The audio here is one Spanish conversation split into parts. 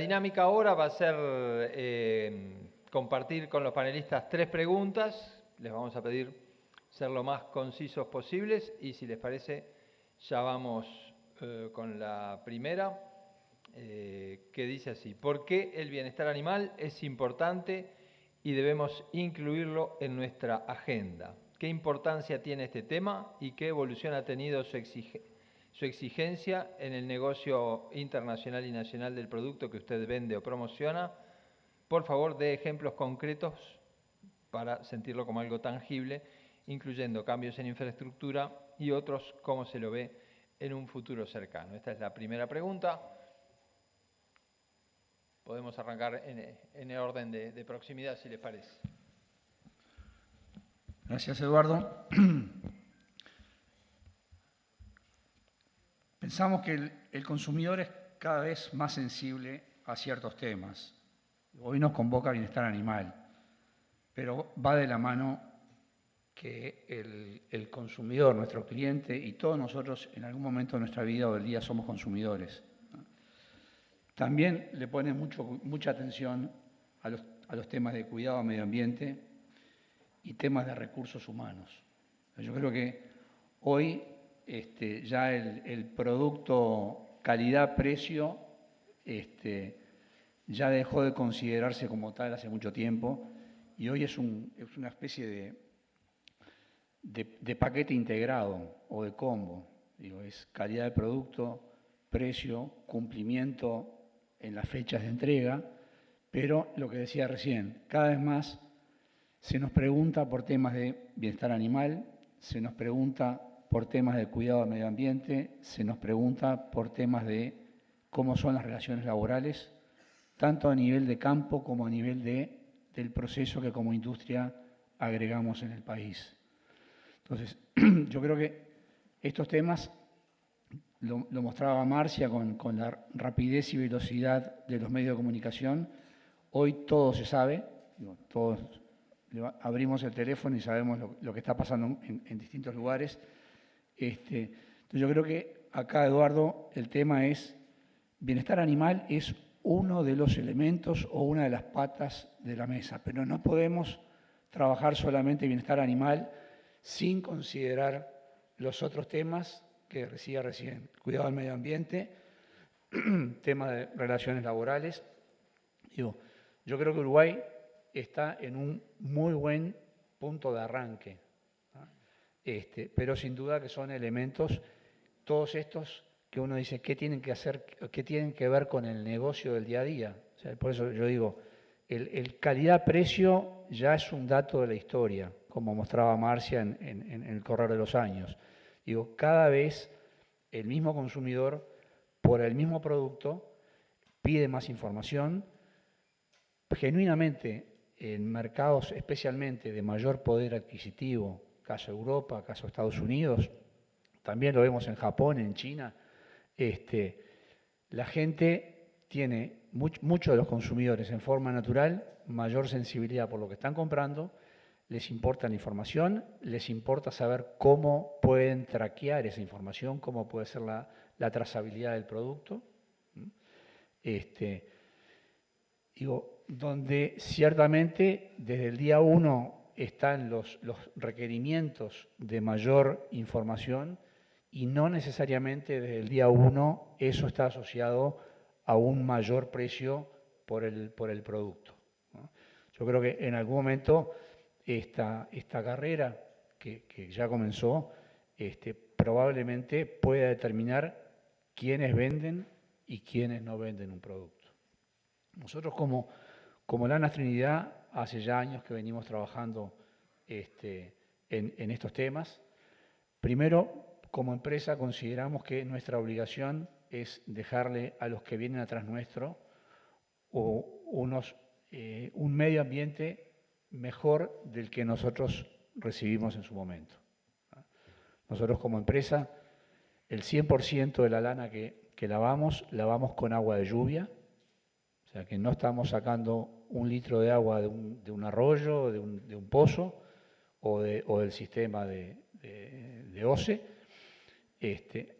dinámica ahora va a ser compartir con los panelistas 3 preguntas. Les vamos a pedir ser lo más concisos posibles y si les parece ya vamos con la primera, que dice así: ¿por qué el bienestar animal es importante y debemos incluirlo en nuestra agenda? ¿Qué importancia tiene este tema y qué evolución ha tenido su exigencia en el negocio internacional y nacional del producto que usted vende o promociona? Por favor, dé ejemplos concretos para sentirlo como algo tangible, incluyendo cambios en infraestructura y otros, cómo se lo ve en un futuro cercano. Esta es la primera pregunta. Podemos arrancar en el orden de proximidad, si les parece. Gracias, Eduardo. Pensamos que el consumidor es cada vez más sensible a ciertos temas. Hoy nos convoca bienestar animal, pero va de la mano que el consumidor, nuestro cliente y todos nosotros en algún momento de nuestra vida o del día somos consumidores. También le pone mucha atención a los temas de cuidado al medio ambiente y temas de recursos humanos. Yo creo que hoy ya el producto calidad-precio ya dejó de considerarse como tal hace mucho tiempo y hoy es una especie de paquete integrado o de combo. Digo, es calidad de producto, precio, cumplimiento en las fechas de entrega, pero lo que decía recién, cada vez más se nos pregunta por temas de bienestar animal, se nos pregunta por temas de cuidado del medio ambiente, se nos pregunta por temas de cómo son las relaciones laborales, tanto a nivel de campo como a nivel del proceso que como industria agregamos en el país. Entonces, yo creo que estos temas lo mostraba Marcia con la rapidez y velocidad de los medios de comunicación. Hoy todo se sabe, todos abrimos el teléfono y sabemos lo que está pasando en distintos lugares. Entonces yo creo que acá, Eduardo, el tema es bienestar animal es uno de los elementos o una de las patas de la mesa, pero no podemos trabajar solamente bienestar animal sin considerar los otros temas que decía recién, cuidado del medio ambiente, tema de relaciones laborales. Yo creo que Uruguay está en un muy buen punto de arranque, ¿no? Pero sin duda que son elementos, todos estos que uno dice, ¿qué tienen que hacer, qué tienen que ver con el negocio del día a día? O sea, por eso yo digo, el calidad-precio ya es un dato de la historia, como mostraba Marcia en el correr de los años. Digo, cada vez el mismo consumidor, por el mismo producto, pide más información. Genuinamente, en mercados especialmente de mayor poder adquisitivo, caso Europa, caso Estados Unidos, también lo vemos en Japón, en China, la gente tiene, muchos de los consumidores en forma natural, mayor sensibilidad por lo que están comprando, les importa la información, les importa saber cómo pueden traquear esa información, cómo puede ser la trazabilidad del producto. Donde ciertamente desde el día 1 están los requerimientos de mayor información y no necesariamente desde el día 1 eso está asociado a un mayor precio por el producto, ¿no? Yo creo que en algún momento esta carrera que ya comenzó probablemente pueda determinar quiénes venden y quiénes no venden un producto. Nosotros como Lana Trinidad, hace ya años que venimos trabajando en estos temas. Primero, como empresa consideramos que nuestra obligación es dejarle a los que vienen atrás nuestro un medio ambiente mejor del que nosotros recibimos en su momento. Nosotros como empresa, el 100% de la lana que lavamos con agua de lluvia. O sea, que no estamos sacando 1 litro de agua de un arroyo, de un pozo o del sistema de OCE.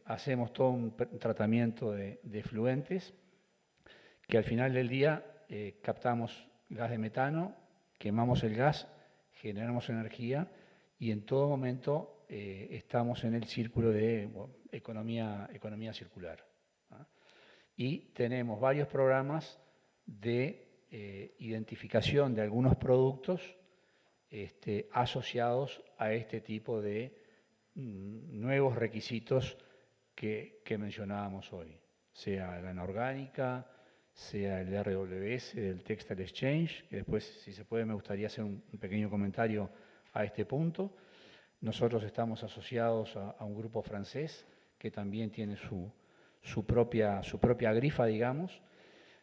Hacemos todo un tratamiento de efluentes que al final del día captamos gas de metano, quemamos el gas, generamos energía y en todo momento estamos en el círculo de economía circular. ¿Ah? Y tenemos varios programas de identificación de algunos productos asociados a este tipo de nuevos requisitos que mencionábamos hoy, sea la anorgánica, sea el RWS, el Textile Exchange, que después, si se puede, me gustaría hacer un pequeño comentario a este punto. Nosotros estamos asociados a un grupo francés que también tiene su propia grifa, digamos,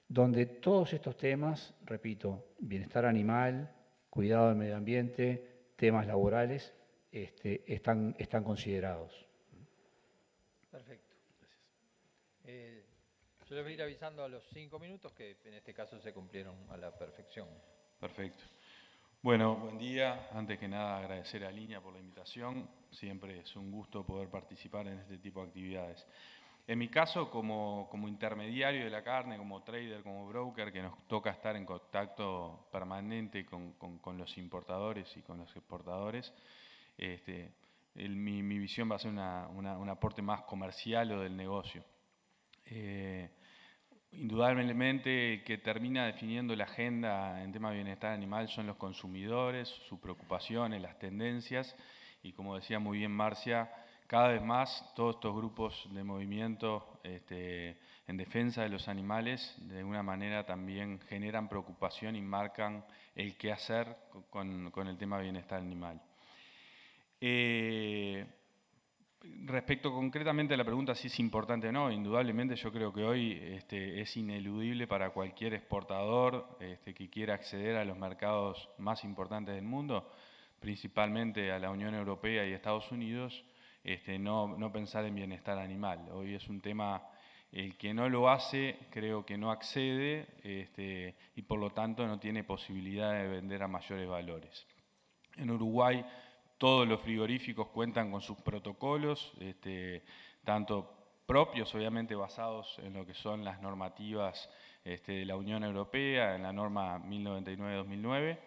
donde todos estos temas, repito, bienestar animal, cuidado del medio ambiente, temas laborales, están considerados. Perfecto. Gracias. Yo les voy a ir avisando a los 5 minutos que en este caso se cumplieron a la perfección. Perfecto. Bueno, buen día. Antes que nada agradecer a Línea por la invitación. Siempre es un gusto poder participar en este tipo de actividades. En mi caso, como intermediario de la carne, como trader, como broker, que nos toca estar en contacto permanente con los importadores y con los exportadores, mi visión va a ser un aporte más comercial o del negocio. Indudablemente el que termina definiendo la agenda en tema de bienestar animal son los consumidores, sus preocupaciones, las tendencias y, como decía muy bien Marcia, cada vez más todos estos grupos de movimiento en defensa de los animales de alguna manera también generan preocupación y marcan el qué hacer con el tema de bienestar animal. Respecto concretamente a la pregunta si es importante o no, indudablemente yo creo que hoy es ineludible para cualquier exportador que quiera acceder a los mercados más importantes del mundo, principalmente a la Unión Europea y Estados Unidos, no pensar en bienestar animal. Hoy es un tema, el que no lo hace creo que no accede y por lo tanto no tiene posibilidad de vender a mayores valores. En Uruguay todos los frigoríficos cuentan con sus protocolos, tanto propios, obviamente basados en lo que son las normativas de la Unión Europea, en la norma 1099-2009.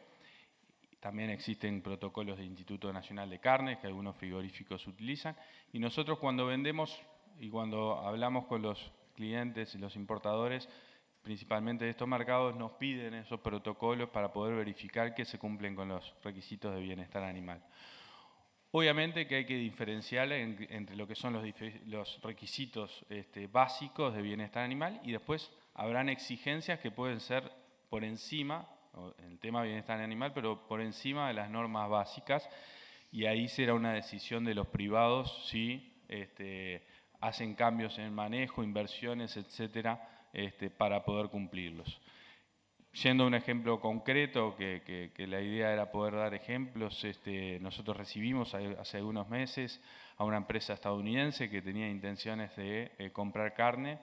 También existen protocolos del Instituto Nacional de Carnes, que algunos frigoríficos utilizan. Y nosotros cuando vendemos y cuando hablamos con los clientes y los importadores, principalmente de estos mercados, nos piden esos protocolos para poder verificar que se cumplen con los requisitos de bienestar animal. Obviamente que hay que diferenciar entre lo que son los requisitos básicos de bienestar animal y después habrán exigencias que pueden ser por encima, en el tema de bienestar animal, pero por encima de las normas básicas, y ahí será una decisión de los privados si hacen cambios en el manejo, inversiones, etcétera, para poder cumplirlos. Yendo a un ejemplo concreto, que la idea era poder dar ejemplos, nosotros recibimos hace algunos meses a una empresa estadounidense que tenía intenciones de comprar carne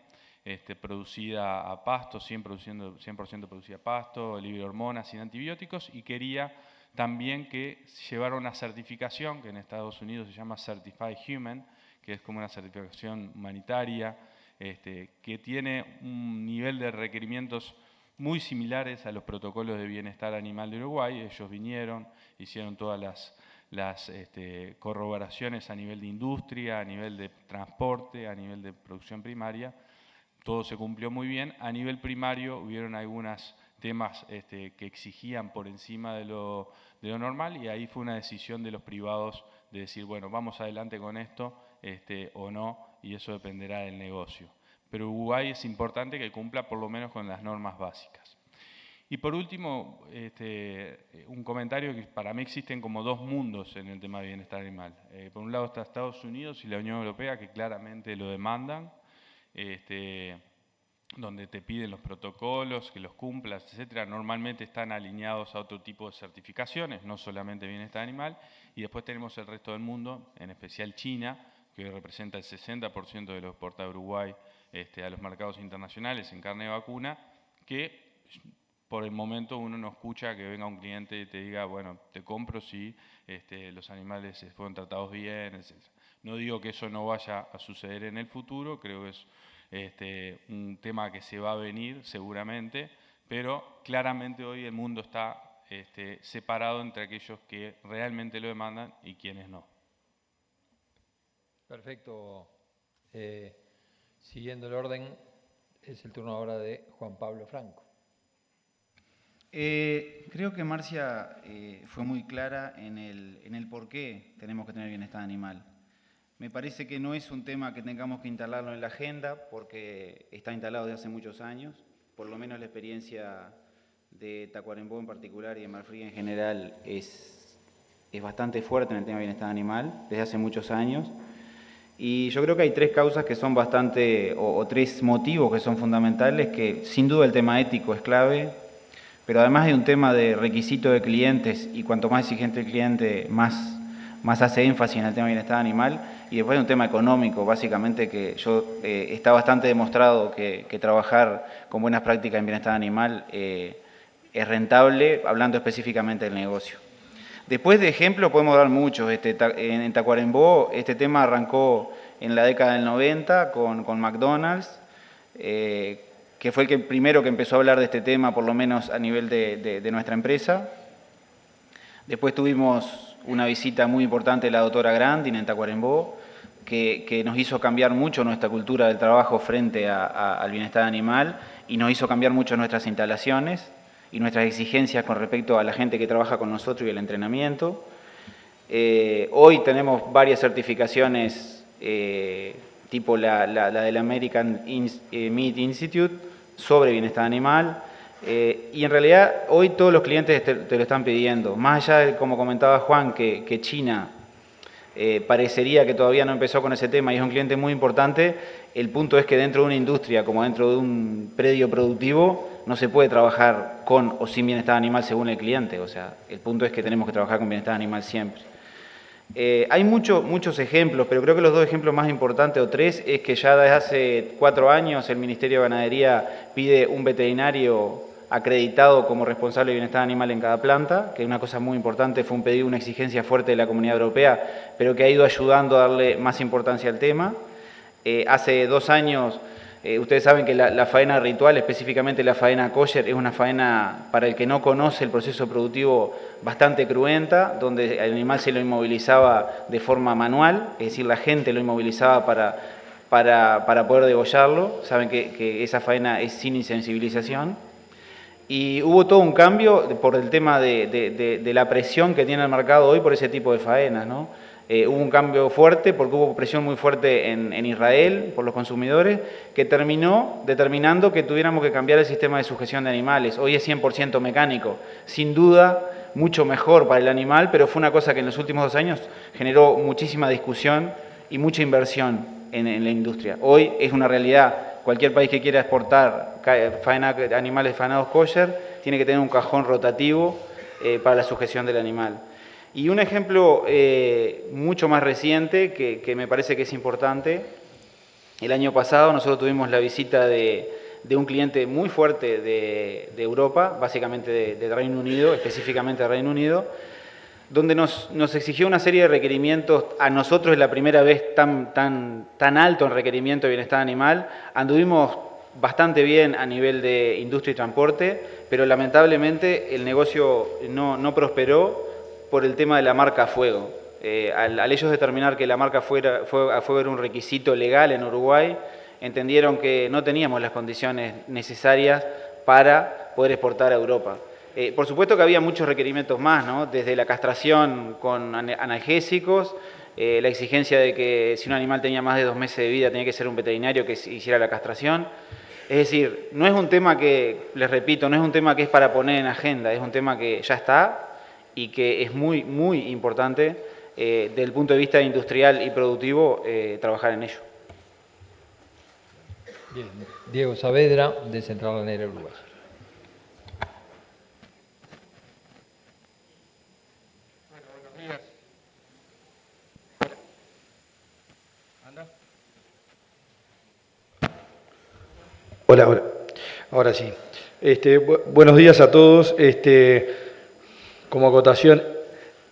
producida a pasto, 100% producida a pasto, libre de hormonas, sin antibióticos, y quería también que llevara una certificación, que en Estados Unidos se llama Certified Human, que es como una certificación humanitaria, que tiene un nivel de requerimientos muy similares a los protocolos de bienestar animal de Uruguay. Ellos vinieron, hicieron todas las corroboraciones a nivel de industria, a nivel de transporte, a nivel de producción primaria. Todo se cumplió muy bien. A nivel primario hubieron algunos temas que exigían por encima de lo normal y ahí fue una decisión de los privados de decir, bueno, vamos adelante con esto o no, y eso dependerá del negocio. Pero Uruguay es importante que cumpla por lo menos con las normas básicas. Y por último, un comentario que para mí existen como dos mundos en el tema de bienestar animal. Por un lado está Estados Unidos y la Unión Europea, que claramente lo demandan, donde te piden los protocolos, que los cumplas, etcétera. Normalmente están alineados a otro tipo de certificaciones, no solamente bienestar animal. Y después tenemos el resto del mundo, en especial China, que representa el 60% de lo que exporta Uruguay a los mercados internacionales en carne de vacuna, que por el momento uno no escucha que venga un cliente y te diga, bueno, te compro si los animales fueron tratados bien, etc. No digo que eso no vaya a suceder en el futuro, creo que es un tema que se va a venir seguramente, pero claramente hoy el mundo está separado entre aquellos que realmente lo demandan y quienes no. Perfecto. Siguiendo el orden, es el turno ahora de Juan Pablo Franco. Creo que Marcia fue muy clara en el por qué tenemos que tener bienestar animal. Me parece que no es un tema que tengamos que instalarlo en la agenda, porque está instalado desde hace muchos años. Por lo menos la experiencia de Tacuarembó en particular y de Marfrig en general es bastante fuerte en el tema de bienestar animal, desde hace muchos años. Y yo creo que hay tres causas que son bastante, o tres motivos que son fundamentales, que sin duda el tema ético es clave, pero además hay un tema de requisito de clientes, y cuanto más exigente el cliente, más hace énfasis en el tema de bienestar animal. Y después hay un tema económico, básicamente, que está bastante demostrado que trabajar con buenas prácticas en bienestar animal es rentable, hablando específicamente del negocio. Después de ejemplos podemos dar muchos. En Tacuarembó este tema arrancó en la década del 90 con McDonald's, que fue el primero que empezó a hablar de este tema, por lo menos a nivel de nuestra empresa. Después tuvimos una visita muy importante de la doctora Grandin en Tacuarembó, que nos hizo cambiar mucho nuestra cultura del trabajo frente al bienestar animal y nos hizo cambiar mucho nuestras instalaciones y nuestras exigencias con respecto a la gente que trabaja con nosotros y el entrenamiento. Hoy tenemos varias certificaciones, tipo la del American Meat Institute, sobre bienestar animal. Y en realidad hoy todos los clientes te lo están pidiendo. Más allá de, como comentaba Juan, que China parecería que todavía no empezó con ese tema y es un cliente muy importante, el punto es que dentro de una industria, como dentro de un predio productivo, no se puede trabajar con o sin bienestar animal según el cliente. O sea, el punto es que tenemos que trabajar con bienestar animal siempre. Hay muchos ejemplos, pero creo que los dos ejemplos más importantes, o tres, es que ya desde hace 4 años el Ministerio de Ganadería pide un veterinario acreditado como responsable de bienestar animal en cada planta, que es una cosa muy importante, fue un pedido, una exigencia fuerte de la Comunidad Europea, pero que ha ido ayudando a darle más importancia al tema. Hace 2 años, ustedes saben que la faena ritual, específicamente la faena kosher, es una faena, para el que no conoce el proceso productivo, bastante cruenta, donde el animal se lo inmovilizaba de forma manual, es decir, la gente lo inmovilizaba para poder degollarlo. Saben que esa faena es sin insensibilización. Y hubo todo un cambio por el tema de la presión que tiene el mercado hoy por ese tipo de faenas, ¿no? Hubo un cambio fuerte porque hubo presión muy fuerte en Israel por los consumidores, que terminó determinando que tuviéramos que cambiar el sistema de sujeción de animales. Hoy es 100% mecánico, sin duda mucho mejor para el animal, pero fue una cosa que en los últimos 2 años generó muchísima discusión y mucha inversión en la industria. Hoy es una realidad. Cualquier país que quiera exportar animales faenados kosher tiene que tener un cajón rotativo para la sujeción del animal. Y un ejemplo mucho más reciente que me parece que es importante, el año pasado nosotros tuvimos la visita de un cliente muy fuerte de Europa, básicamente de Reino Unido, específicamente de Reino Unido, donde nos exigió una serie de requerimientos. A nosotros es la primera vez tan alto en requerimiento de bienestar animal. Anduvimos bastante bien a nivel de industria y transporte, pero lamentablemente el negocio no prosperó por el tema de la marca a fuego. Al ellos determinar que la marca a fuego era un requisito legal en Uruguay, entendieron que no teníamos las condiciones necesarias para poder exportar a Europa. Por supuesto que había muchos requerimientos más, ¿no? Desde la castración con analgésicos, la exigencia de que si un animal tenía más de 2 meses de vida tenía que ser un veterinario que hiciera la castración. Es decir, no es un tema que, les repito, no es un tema que es para poner en agenda, es un tema que ya está y que es muy, muy importante desde el punto de vista industrial y productivo trabajar en ello. Bien. Diego Saavedra, de Central Ganadera Uruguay. Hola. Ahora sí. Buenos días a todos. Como acotación,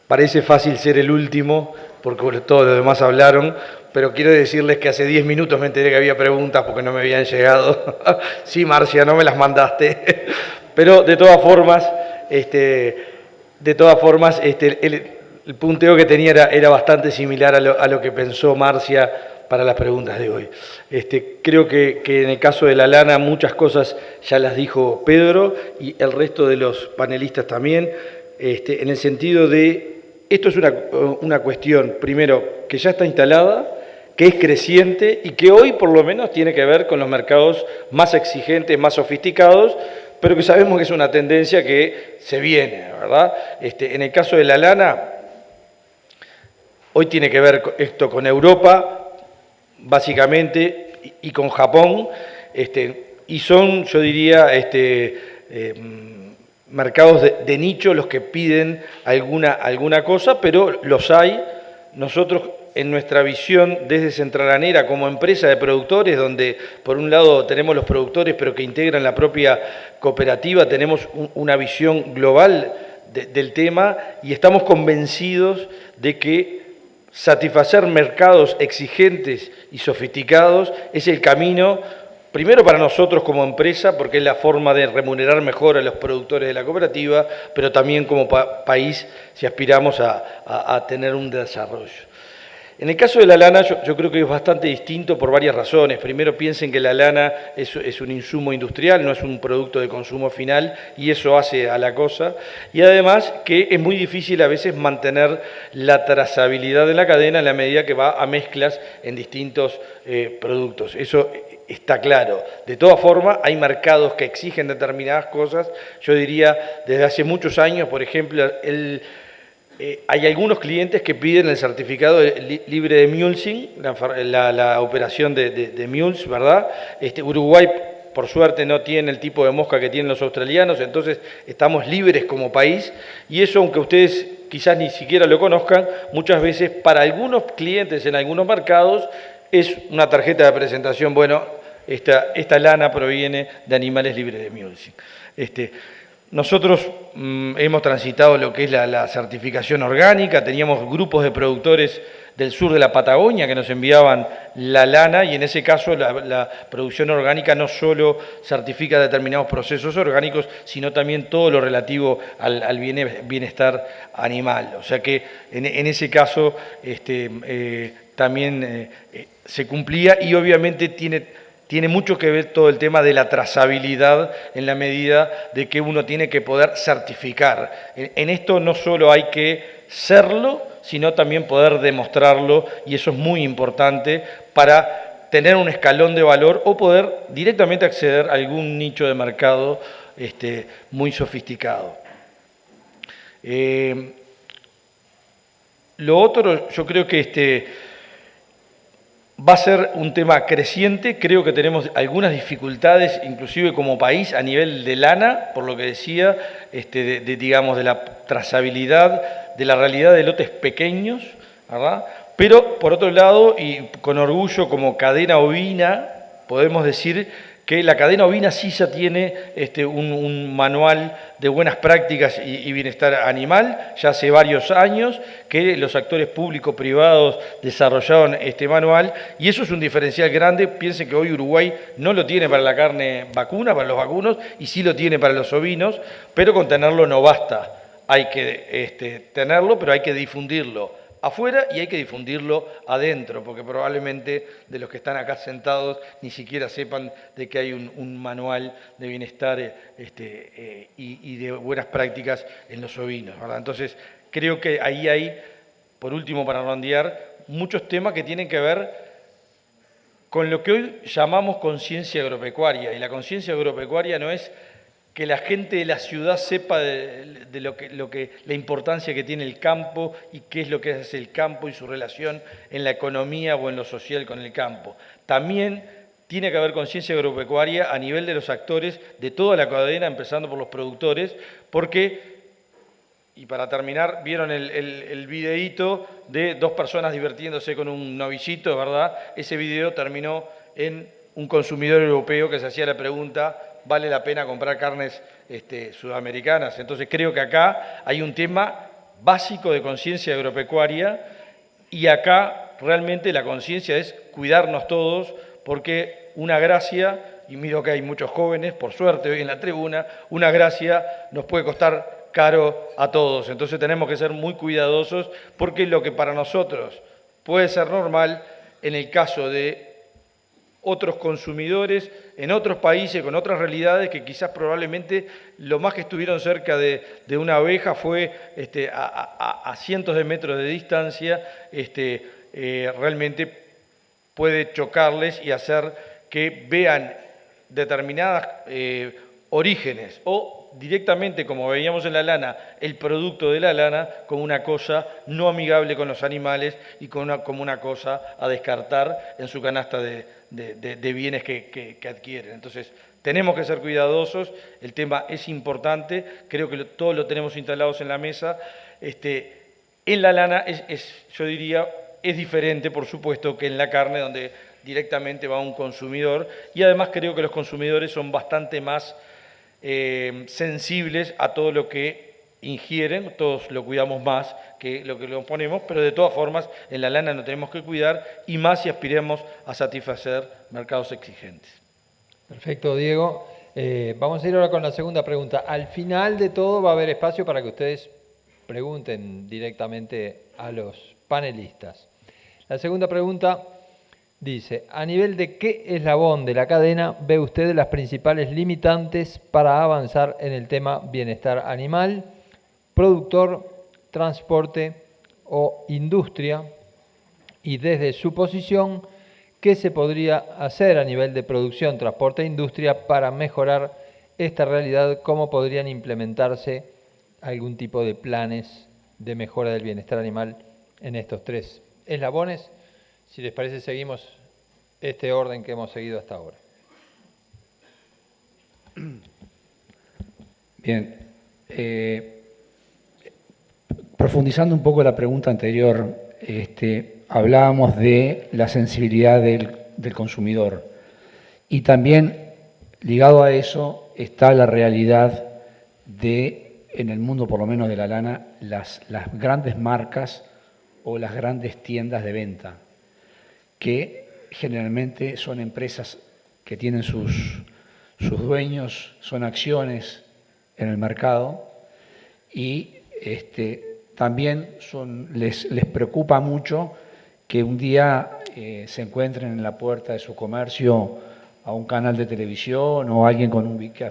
parece fácil ser el último, porque todos los demás hablaron, pero quiero decirles que hace 10 minutos me enteré que había preguntas porque no me habían llegado. Sí, Marcia, no me las mandaste. Pero de todas formas, el punteo que tenía era bastante similar a lo que pensó Marcia para las preguntas de hoy. Creo que en el caso de la lana muchas cosas ya las dijo Pedro y el resto de los panelistas también, en el sentido de, esto es una cuestión, primero, que ya está instalada, que es creciente y que hoy por lo menos tiene que ver con los mercados más exigentes, más sofisticados, pero que sabemos que es una tendencia que se viene, ¿verdad? En el caso de la lana, hoy tiene que ver esto con Europa, básicamente, y con Japón, y son, yo diría, mercados de nicho los que piden alguna cosa, pero los hay. Nosotros, en nuestra visión desde Centralanera como empresa de productores, donde por un lado tenemos los productores, pero que integran la propia cooperativa, tenemos una visión global del tema y estamos convencidos de que satisfacer mercados exigentes y sofisticados es el camino, primero para nosotros como empresa, porque es la forma de remunerar mejor a los productores de la cooperativa, pero también como país si aspiramos a tener un desarrollo. En el caso de la lana, yo creo que es bastante distinto por varias razones. Primero, piensen que la lana es un insumo industrial, no es un producto de consumo final, y eso hace a la cosa. Y además que es muy difícil a veces mantener la trazabilidad de la cadena en la medida que va a mezclas en distintos productos. Eso está claro. De todas formas, hay mercados que exigen determinadas cosas. Yo diría, desde hace muchos años, por ejemplo, hay algunos clientes que piden el certificado libre de mulesing, la operación de mules, ¿verdad? Uruguay, por suerte, no tiene el tipo de mosca que tienen los australianos, entonces estamos libres como país, y eso, aunque ustedes quizás ni siquiera lo conozcan, muchas veces para algunos clientes en algunos mercados es una tarjeta de presentación, bueno, esta lana proviene de animales libres de mulesing. Nosotros hemos transitado lo que es la certificación orgánica, teníamos grupos de productores del sur de la Patagonia que nos enviaban la lana y en ese caso la producción orgánica no solo certifica determinados procesos orgánicos, sino también todo lo relativo al bienestar animal. O sea que en ese caso también se cumplía y obviamente tiene mucho que ver todo el tema de la trazabilidad en la medida de que uno tiene que poder certificar. En esto no solo hay que serlo, sino también poder demostrarlo, y eso es muy importante para tener un escalón de valor o poder directamente acceder a algún nicho de mercado muy sofisticado. Lo otro, yo creo que va a ser un tema creciente, creo que tenemos algunas dificultades, inclusive como país, a nivel de lana, por lo que decía, digamos, de la trazabilidad, de la realidad de lotes pequeños, ¿verdad? Pero, por otro lado, y con orgullo como cadena ovina, podemos decir que la cadena ovina sí ya tiene un manual de buenas prácticas y bienestar animal, ya hace varios años que los actores público-privados desarrollaron este manual, y eso es un diferencial grande. Piensen que hoy Uruguay no lo tiene para la carne vacuna, para los vacunos, y sí lo tiene para los ovinos, pero con tenerlo no basta. Hay que tenerlo, pero hay que difundirlo afuera y hay que difundirlo adentro, porque probablemente de los que están acá sentados ni siquiera sepan de que hay un manual de bienestar y de buenas prácticas en los ovinos, ¿verdad? Entonces, creo que ahí hay, por último, para redondear, muchos temas que tienen que ver con lo que hoy llamamos conciencia agropecuaria, y la conciencia agropecuaria no es que la gente de la ciudad sepa de la importancia que tiene el campo y qué es lo que hace el campo y su relación en la economía o en lo social con el campo. También tiene que haber conciencia agropecuaria a nivel de los actores de toda la cadena, empezando por los productores, porque, y para terminar, vieron el videíto de dos personas divirtiéndose con un novillito, ¿verdad? Ese video terminó en un consumidor europeo que se hacía la pregunta: ¿vale la pena comprar carnes sudamericanas? Entonces creo que acá hay un tema básico de conciencia agropecuaria Y acá realmente la conciencia es cuidarnos todos, porque una gracia, y miro que hay muchos jóvenes, por suerte hoy en la tribuna, una gracia nos puede costar caro a todos. Entonces tenemos que ser muy cuidadosos, porque lo que para nosotros puede ser normal, en el caso de otros consumidores en otros países con otras realidades que quizás probablemente lo más que estuvieron cerca de una abeja fue a cientos de metros de distancia, realmente puede chocarles y hacer que vean determinadas orígenes o directamente, como veíamos en la lana, el producto de la lana como una cosa no amigable con los animales y como una cosa a descartar en su canasta de bienes que adquieren. Entonces, tenemos que ser cuidadosos, el tema es importante, creo que todos lo tenemos instalados en la mesa. En la lana, yo diría, es diferente, por supuesto, que en la carne, donde directamente va un consumidor, y además creo que los consumidores son bastante más sensibles a todo lo que ingieren, todos lo cuidamos más que lo que lo ponemos, pero de todas formas en la lana nos tenemos que cuidar, y más si aspiremos a satisfacer mercados exigentes. Perfecto, Diego. Vamos a ir ahora con la segunda pregunta. Al final de todo va a haber espacio para que ustedes pregunten directamente a los panelistas. La segunda pregunta dice: a nivel de qué eslabón de la cadena ve usted las principales limitantes para avanzar en el tema bienestar animal, productor, transporte o industria? Y desde su posición, ¿qué se podría hacer a nivel de producción, transporte e industria para mejorar esta realidad? ¿Cómo podrían implementarse algún tipo de planes de mejora del bienestar animal en estos tres eslabones? Si les parece, seguimos este orden que hemos seguido hasta ahora. Bien. Profundizando un poco la pregunta anterior, hablábamos de la sensibilidad del consumidor. Y también, ligado a eso, está la realidad de, en el mundo por lo menos de la lana, las grandes marcas o las grandes tiendas de venta, que generalmente son empresas que tienen sus dueños, son acciones en el mercado, y también les preocupa mucho que un día se encuentren en la puerta de su comercio a un canal de televisión o alguien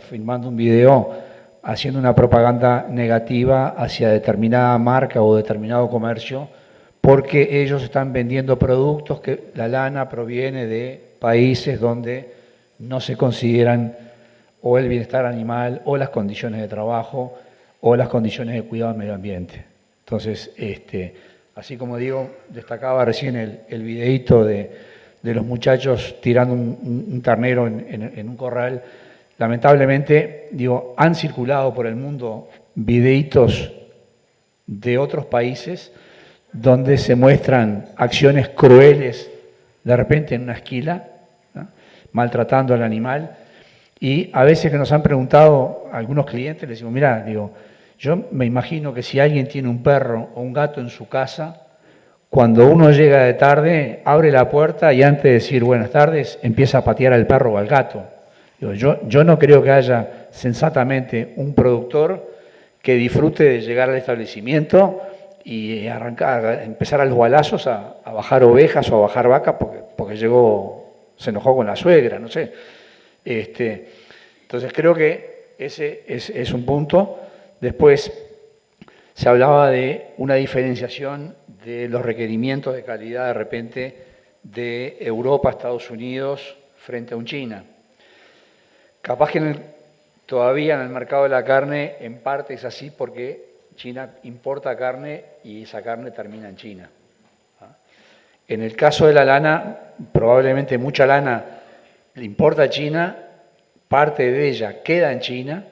filmando un video haciendo una propaganda negativa hacia determinada marca o determinado comercio, porque ellos están vendiendo productos que la lana proviene de países donde no se consideran o el bienestar animal o las condiciones de trabajo o las condiciones de cuidado del medio ambiente. Entonces, así como digo, destacaba recién el videíto de los muchachos tirando un ternero en un corral. Lamentablemente, han circulado por el mundo videitos de otros países donde se muestran acciones crueles de repente en una esquila, ¿no?, maltratando al animal. Y a veces que nos han preguntado algunos clientes, les digo, mira, yo me imagino que si alguien tiene un perro o un gato en su casa, cuando uno llega de tarde, abre la puerta y antes de decir buenas tardes, empieza a patear al perro o al gato. Yo no creo que haya sensatamente un productor que disfrute de llegar al establecimiento y empezar a los balazos a bajar ovejas o a bajar vacas porque se enojó con la suegra, no sé. Entonces creo que ese es un punto. Después se hablaba de una diferenciación de los requerimientos de calidad de repente de Europa, Estados Unidos, frente a un China. Capaz que todavía en el mercado de la carne en parte es así porque China importa carne y esa carne termina en China. En el caso de la lana, probablemente mucha lana le importa a China, parte de ella queda en China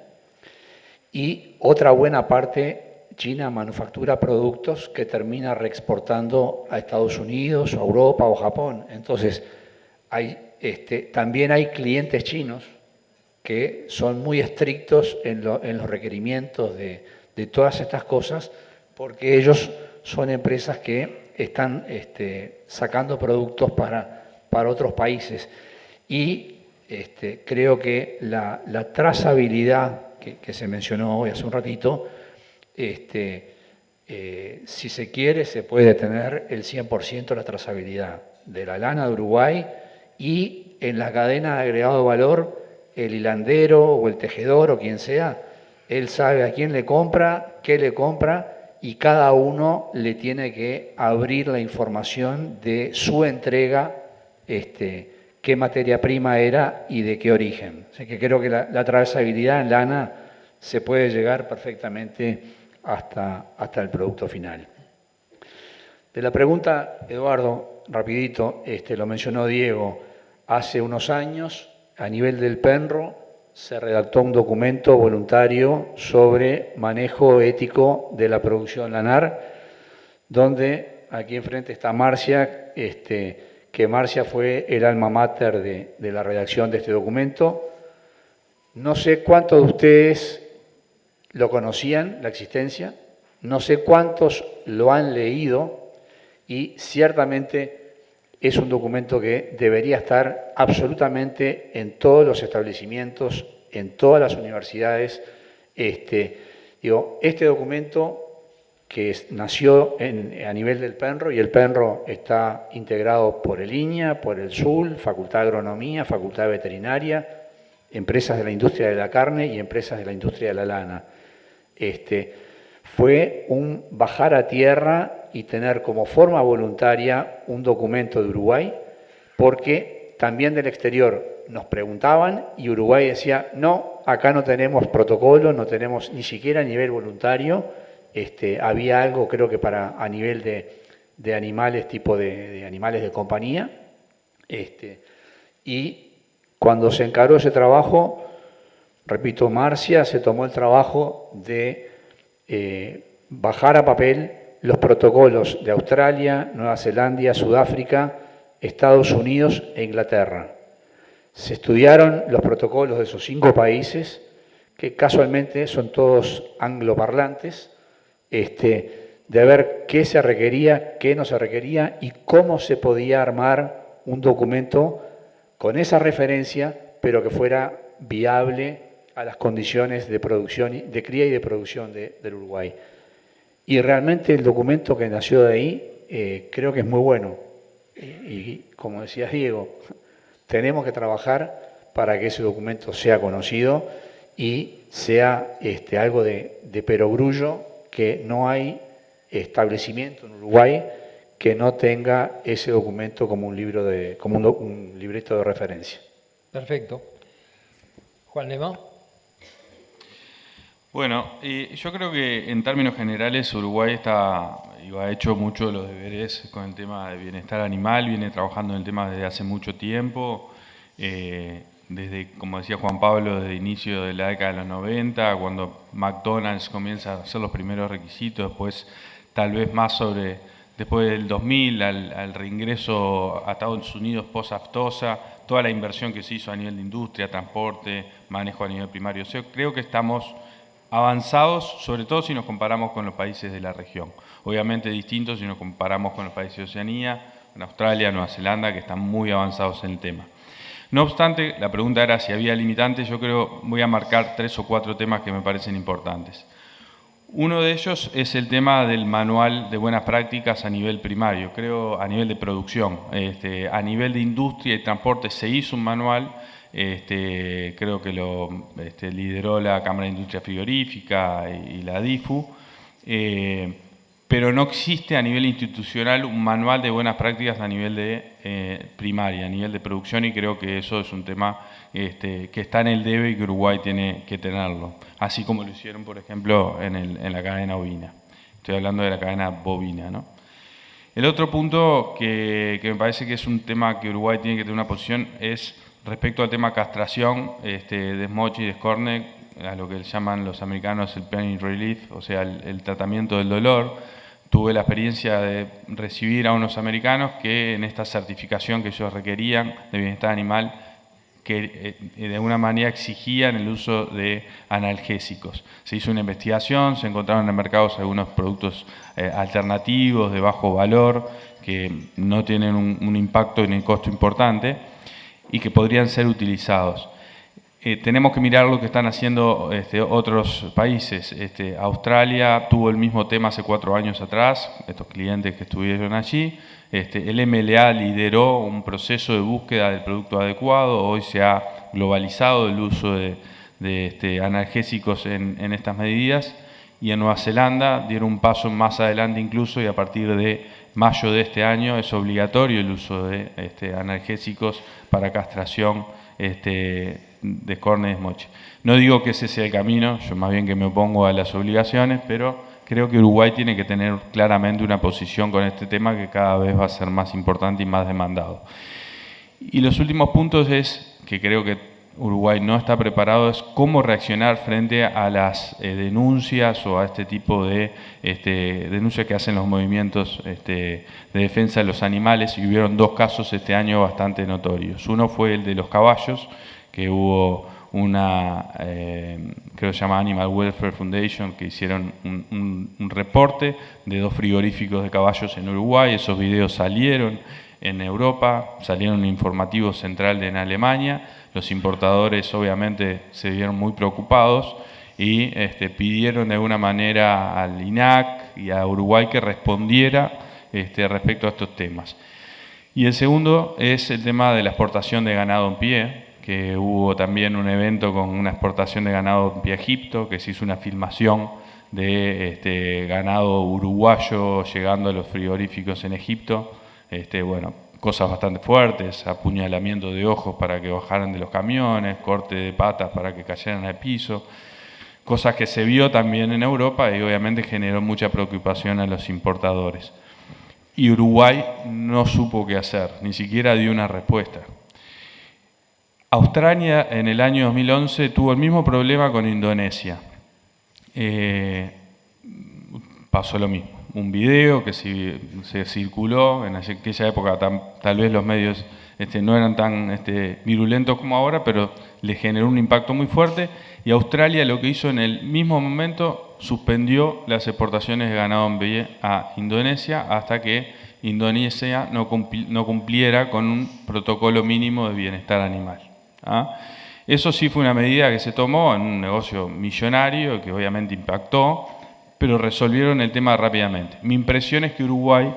y otra buena parte China manufactura productos que termina reexportando a Estados Unidos, a Europa o Japón. Entonces, también hay clientes chinos que son muy estrictos en los requerimientos de todas estas cosas, porque ellos son empresas que están sacando productos para otros países. Y creo que la trazabilidad que se mencionó hoy hace un ratito, si se quiere, se puede tener el 100% de la trazabilidad de la lana de Uruguay, y en la cadena de agregado de valor, el hilandero o el tejedor o quien sea, él sabe a quién le compra, qué le compra, y cada uno le tiene que abrir la información de su entrega, qué materia prima era y de qué origen. O sea que creo que la trazabilidad en lana se puede llegar perfectamente hasta el producto final. De la pregunta, Eduardo, rapidito, lo mencionó Diego, hace unos años, a nivel del PENRO, se redactó un documento voluntario sobre manejo ético de la producción lanar, donde aquí enfrente está Marcia, que Marcia fue el alma mater de la redacción de este documento. No sé cuántos de ustedes lo conocían, la existencia, no sé cuántos lo han leído, y ciertamente es un documento que debería estar absolutamente en todos los establecimientos, en todas las universidades. Este documento que nació a nivel del PENRO, y el PENRO está integrado por el INIA, por el SUL, Facultad de Agronomía, Facultad de Veterinaria, empresas de la industria de la carne y empresas de la industria de la lana. Fue un bajar a tierra y tener como forma voluntaria un documento de Uruguay, porque también del exterior nos preguntaban y Uruguay decía, no, acá no tenemos protocolo, no tenemos ni siquiera a nivel voluntario. Había algo, creo que a nivel de animales, tipo de animales de compañía. Y cuando se encaró ese trabajo, repito, Marcia se tomó el trabajo de bajar a papel los protocolos de Australia, Nueva Zelanda, Sudáfrica, Estados Unidos e Inglaterra. Se estudiaron los protocolos de esos 5 países, que casualmente son todos angloparlantes, de ver qué se requería, qué no se requería y cómo se podía armar un documento con esa referencia, pero que fuera viable a las condiciones de producción, de cría y de producción del Uruguay. Y realmente el documento que nació de ahí creo que es muy bueno. Y como decía Diego, tenemos que trabajar para que ese documento sea conocido y sea algo de perogrullo, que no hay establecimiento en Uruguay que no tenga ese documento como un libreto de referencia. Perfecto. Juan Lema. Bueno, yo creo que en términos generales Uruguay ha hecho mucho de los deberes con el tema de bienestar animal, viene trabajando en el tema desde hace mucho tiempo, desde, como decía Juan Pablo, desde el inicio de la década de los 90, cuando McDonald's comienza a hacer los primeros requisitos, después tal vez más después del 2000, al reingreso a Estados Unidos post-aftosa, toda la inversión que se hizo a nivel de industria, transporte, manejo a nivel primario. O sea, creo que estamos avanzados, sobre todo si nos comparamos con los países de la región. Obviamente distintos si nos comparamos con los países de Oceanía, con Australia, Nueva Zelanda, que están muy avanzados en el tema. No obstante, la pregunta era si había limitantes. Yo creo, voy a marcar 3 o 4 temas que me parecen importantes. Uno de ellos es el tema del manual de buenas prácticas a nivel primario, creo a nivel de producción. A nivel de industria y transporte se hizo un manual, creo que lo lideró la Cámara de Industria Frigorífica y la DIFU, pero no existe a nivel institucional un manual de buenas prácticas a nivel de primaria, a nivel de producción, y creo que eso es un tema que está en el debe y que Uruguay tiene que tenerlo, así como lo hicieron, por ejemplo, en la cadena ovina. Estoy hablando de la cadena bovina, ¿no? El otro punto que me parece que es un tema que Uruguay tiene que tener una posición es respecto al tema castración, desmoche y descorne, a lo que llaman los americanos el pain relief, o sea, el tratamiento del dolor. Tuve la experiencia de recibir a unos americanos que en esta certificación que ellos requerían de bienestar animal que de alguna manera exigían el uso de analgésicos. Se hizo una investigación, se encontraron en el mercado algunos productos alternativos de bajo valor que no tienen un impacto ni un costo importante y que podrían ser utilizados. Tenemos que mirar lo que están haciendo otros países. Australia tuvo el mismo tema hace 4 años atrás, estos clientes que estuvieron allí. El MLA lideró un proceso de búsqueda del producto adecuado. Hoy se ha globalizado el uso de analgésicos en estas medidas. Y en Nueva Zelanda dieron un paso más adelante incluso, y a partir de mayo de este año es obligatorio el uso de analgésicos para castración de córneas y desmoche. No digo que ese sea el camino, yo más bien que me opongo a las obligaciones, pero creo que Uruguay tiene que tener claramente una posición con este tema que cada vez va a ser más importante y más demandado. Y los últimos puntos es que creo que Uruguay no está preparado, es cómo reaccionar frente a las denuncias o a este tipo de denuncias que hacen los movimientos de defensa de los animales, y hubieron 2 casos este año bastante notorios. Uno fue el de los caballos, que hubo una, creo que se llama Animal Welfare Foundation, que hicieron un reporte de 2 frigoríficos de caballos en Uruguay. Esos videos salieron en Europa, salieron en un informativo central en Alemania. Los importadores obviamente se vieron muy preocupados y pidieron de alguna manera al INAC y a Uruguay que respondiera respecto a estos temas. Y el segundo es el tema de la exportación de ganado en pie, que hubo también un evento con una exportación de ganado en pie a Egipto, que se hizo una filmación de ganado uruguayo llegando a los frigoríficos en Egipto. Bueno, cosas bastante fuertes, apuñalamiento de ojos para que bajaran de los camiones, corte de patas para que cayeran al piso, cosas que se vio también en Europa y obviamente generó mucha preocupación a los importadores. Y Uruguay no supo qué hacer, ni siquiera dio una respuesta. Australia en el año 2011 tuvo el mismo problema con Indonesia. Pasó lo mismo. Un video que se circuló, en aquella época tal vez los medios no eran tan virulentos como ahora, pero le generó un impacto muy fuerte, y Australia lo que hizo en el mismo momento suspendió las exportaciones de ganado en pie a Indonesia hasta que Indonesia no cumpliera con un protocolo mínimo de bienestar animal. Eso sí fue una medida que se tomó en un negocio millonario que obviamente impactó, pero resolvieron el tema rápidamente. Mi impresión es que Uruguay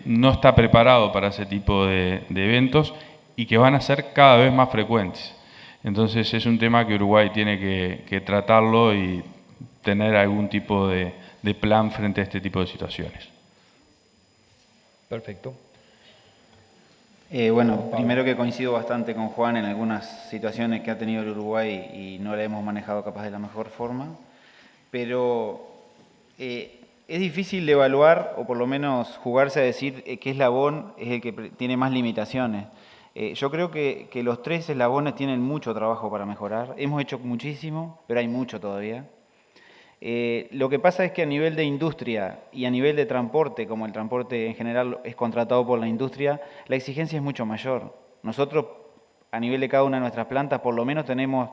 no está preparado para ese tipo de eventos y que van a ser cada vez más frecuentes. Entonces es un tema que Uruguay tiene que tratarlo y tener algún tipo de plan frente a este tipo de situaciones. Perfecto. Bueno, primero que coincido bastante con Juan en algunas situaciones que ha tenido el Uruguay y no la hemos manejado capaz de la mejor forma. Pero es difícil de evaluar, o por lo menos jugarse a decir qué eslabón es el que tiene más limitaciones. Yo creo que los 3 eslabones tienen mucho trabajo para mejorar. Hemos hecho muchísimo, pero hay mucho todavía. Lo que pasa es que a nivel de industria y a nivel de transporte, como el transporte en general es contratado por la industria, la exigencia es mucho mayor. Nosotros, a nivel de cada una de nuestras plantas, por lo menos tenemos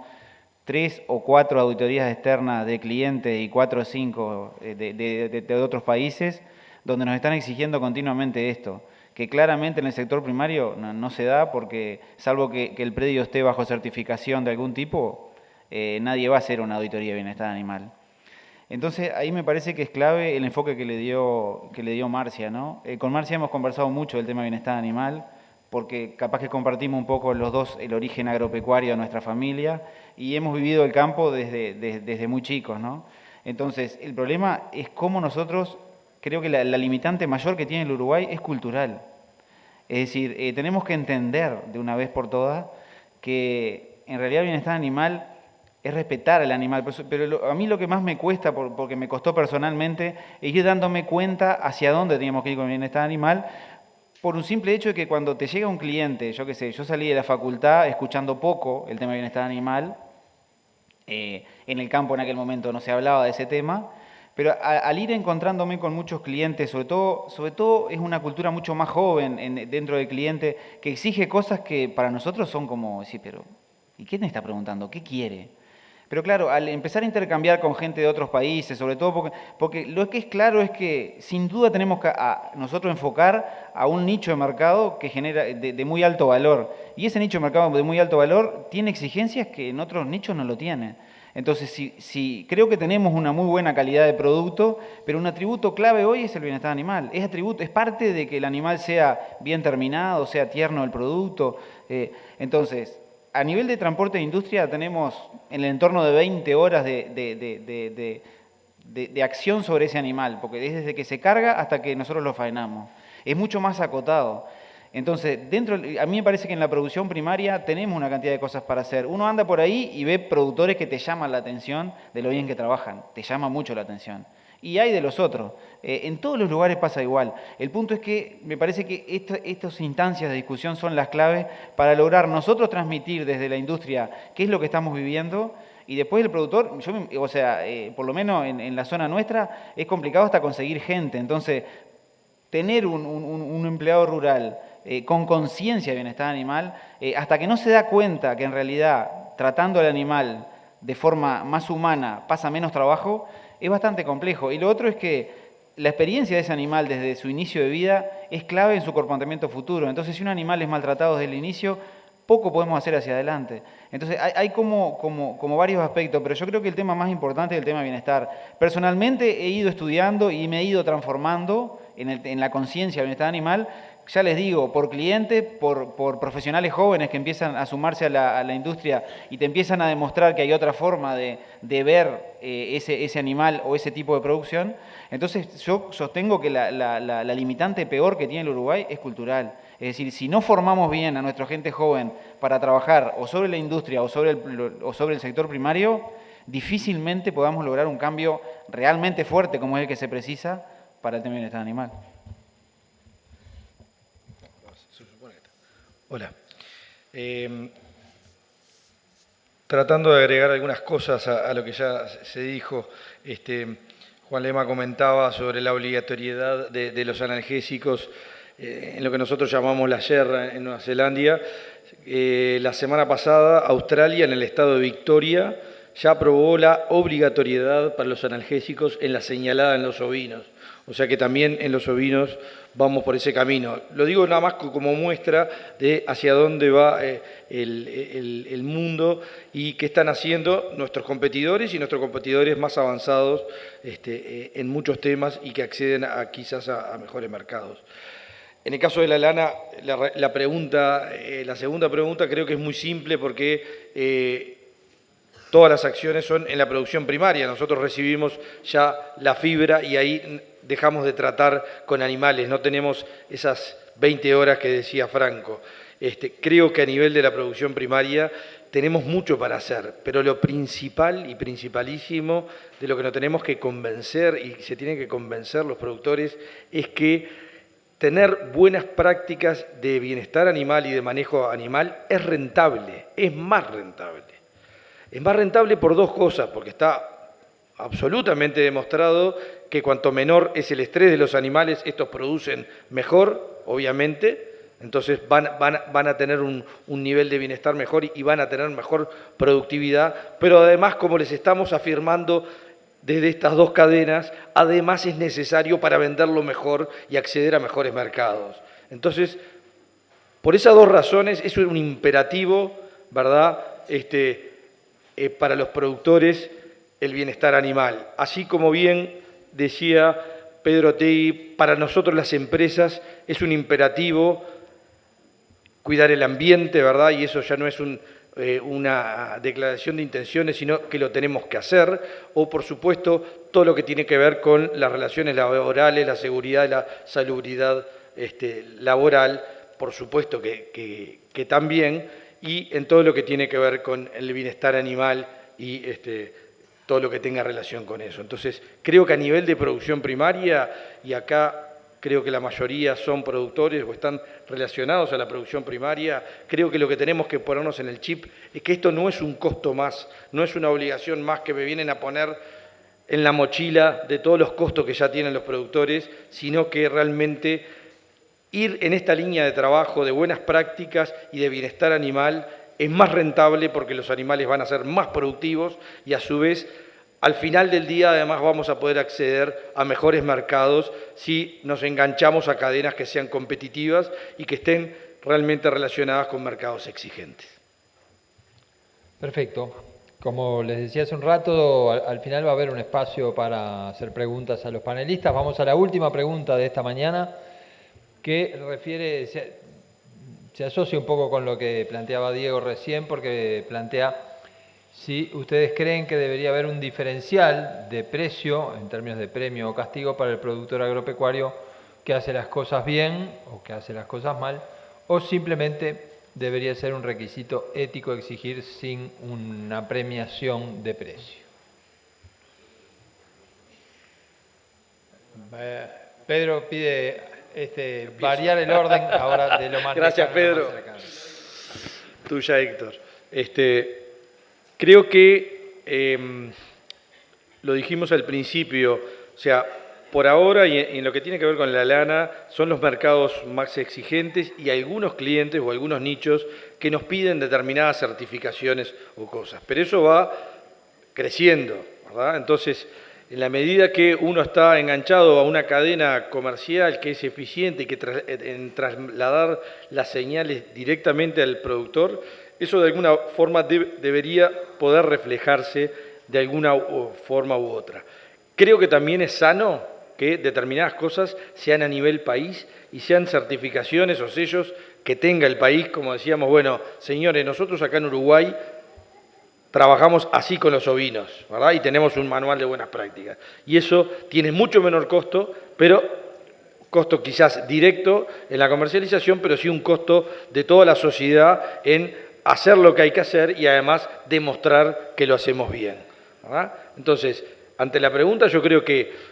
3 o 4 auditorías externas de clientes y 4 o 5 de otros países, donde nos están exigiendo continuamente esto, que claramente en el sector primario no se da porque, salvo que el predio esté bajo certificación de algún tipo, nadie va a hacer una auditoría de bienestar animal. Entonces, ahí me parece que es clave el enfoque que le dio Marcia, ¿no? Con Marcia hemos conversado mucho del tema de bienestar animal, porque capaz que compartimos un poco los dos el origen agropecuario de nuestra familia y hemos vivido el campo desde muy chicos, ¿no? Entonces, el problema es cómo nosotros, creo que la limitante mayor que tiene el Uruguay es cultural. Es decir, tenemos que entender de una vez por todas que en realidad el bienestar animal es respetar al animal, pero a mí lo que más me cuesta, porque me costó personalmente, es ir dándome cuenta hacia dónde teníamos que ir con el bienestar animal, por un simple hecho de que cuando te llega un cliente, yo qué sé, yo salí de la facultad escuchando poco el tema de bienestar animal, en el campo en aquel momento no se hablaba de ese tema, Pero al ir encontrándome con muchos clientes, sobre todo es una cultura mucho más joven dentro del cliente, que exige cosas que para nosotros son como decir, pero ¿y qué me está preguntando? ¿Qué quiere? Pero claro, al empezar a intercambiar con gente de otros países, sobre todo porque lo que es claro es que sin duda tenemos que nosotros enfocar a un nicho de mercado que genera de muy alto valor. Y ese nicho de mercado de muy alto valor tiene exigencias que en otros nichos no lo tiene. Entonces, si creo que tenemos una muy buena calidad de producto, pero un atributo clave hoy es el bienestar animal. Es parte de que el animal sea bien terminado, sea tierno el producto. Entonces, a nivel de transporte de industria tenemos en el entorno de 20 horas de acción sobre ese animal, porque es desde que se carga hasta que nosotros lo faenamos. Es mucho más acotado. Entonces, a mí me parece que en la producción primaria tenemos una cantidad de cosas para hacer. Uno anda por ahí y ve productores que te llaman la atención de lo bien que trabajan, te llama mucho la atención. Y hay de los otros. En todos los lugares pasa igual. El punto es que me parece que estas instancias de discusión son las claves para lograr nosotros transmitir desde la industria qué es lo que estamos viviendo y después el productor, por lo menos en la zona nuestra, es complicado hasta conseguir gente. Entonces, tener un empleado rural con conciencia de bienestar animal, hasta que no se da cuenta que en realidad tratando al animal de forma más humana pasa menos trabajo, es bastante complejo. Y lo otro es que la experiencia de ese animal desde su inicio de vida es clave en su comportamiento futuro. Entonces, si un animal es maltratado desde el inicio, poco podemos hacer hacia adelante. Entonces, hay como varios aspectos, pero yo creo que el tema más importante es el tema de bienestar. Personalmente he ido estudiando y me he ido transformando en la conciencia del bienestar animal, ya les digo, por clientes, por profesionales jóvenes que empiezan a sumarse a la industria y te empiezan a demostrar que hay otra forma de ver ese animal o ese tipo de producción. Entonces yo sostengo que la limitante peor que tiene el Uruguay es cultural. Es decir, si no formamos bien a nuestra gente joven para trabajar o sobre la industria o sobre el sector primario, difícilmente podamos lograr un cambio realmente fuerte como es el que se precisa para el tema del bienestar animal. Hola. Tratando de agregar algunas cosas a lo que ya se dijo, Juan Lema comentaba sobre la obligatoriedad de los analgésicos en lo que nosotros llamamos la yerra en Nueva Zelanda. La semana pasada, Australia, en el estado de Victoria, ya aprobó la obligatoriedad para los analgésicos en la señalada en los ovinos. O sea que también en los ovinos vamos por ese camino. Lo digo nada más como muestra de hacia dónde va el mundo y qué están haciendo nuestros competidores y nuestros competidores más avanzados en muchos temas y que acceden quizás a mejores mercados. En el caso de la lana, la segunda pregunta creo que es muy simple porque todas las acciones son en la producción primaria. Nosotros recibimos ya la fibra y ahí dejamos de tratar con animales. No tenemos esas 20 horas que decía Franco. Creo que a nivel de la producción primaria tenemos mucho para hacer, pero lo principal y principalísimo de lo que nos tenemos que convencer y se tienen que convencer los productores es que tener buenas prácticas de bienestar animal y de manejo animal es rentable, es más rentable. Es más rentable por dos cosas, porque está absolutamente demostrado que cuanto menor es el estrés de los animales, estos producen mejor, obviamente, entonces van a tener un nivel de bienestar mejor y van a tener mejor productividad, pero además, como les estamos afirmando desde estas dos cadenas, además es necesario para venderlo mejor y acceder a mejores mercados. Entonces, por esas dos razones, es un imperativo, ¿verdad?, para los productores el bienestar animal. Así como bien decía Pedro Otegui, para nosotros las empresas es un imperativo cuidar el ambiente, ¿verdad? Y eso ya no es una declaración de intenciones, sino que lo tenemos que hacer. O, por supuesto, todo lo que tiene que ver con las relaciones laborales, la seguridad y la salubridad laboral, por supuesto que también, y en todo lo que tiene que ver con el bienestar animal y todo lo que tenga relación con eso. Entonces, creo que a nivel de producción primaria, y acá creo que la mayoría son productores o están relacionados a la producción primaria, creo que lo que tenemos que ponernos en el chip es que esto no es un costo más, no es una obligación más que me vienen a poner en la mochila de todos los costos que ya tienen los productores, sino que realmente ir en esta línea de trabajo de buenas prácticas y de bienestar animal es más rentable porque los animales van a ser más productivos y a su vez al final del día además vamos a poder acceder a mejores mercados si nos enganchamos a cadenas que sean competitivas y que estén realmente relacionadas con mercados exigentes. Perfecto. Como les decía hace un rato, al final va a haber un espacio para hacer preguntas a los panelistas. Vamos a la última pregunta de esta mañana, que se asocia un poco con lo que planteaba Diego recién, porque plantea si ustedes creen que debería haber un diferencial de precio, en términos de premio o castigo, para el productor agropecuario que hace las cosas bien o que hace las cosas mal, o simplemente debería ser un requisito ético exigir sin una premiación de precio. Pedro pide variar el orden ahora de lo más Gracias, lejano a lo Pedro. más cercano. Tuya, Héctor. Creo que lo dijimos al principio, o sea, por ahora y en lo que tiene que ver con la lana son los mercados más exigentes y algunos clientes o algunos nichos que nos piden determinadas certificaciones o cosas. Pero eso va creciendo, ¿verdad? Entonces, en la medida que uno está enganchado a una cadena comercial que es eficiente y que en trasladar las señales directamente al productor, eso de alguna forma debería poder reflejarse de alguna forma u otra. Creo que también es sano que determinadas cosas sean a nivel país y sean certificaciones o sellos que tenga el país, como decíamos, bueno, señores, nosotros acá en Uruguay trabajamos así con los ovinos, ¿verdad? Y tenemos un manual de buenas prácticas. Y eso tiene mucho menor costo, pero costo quizás directo en la comercialización, pero sí un costo de toda la sociedad en hacer lo que hay que hacer y además demostrar que lo hacemos bien, ¿verdad? Entonces, ante la pregunta, yo creo que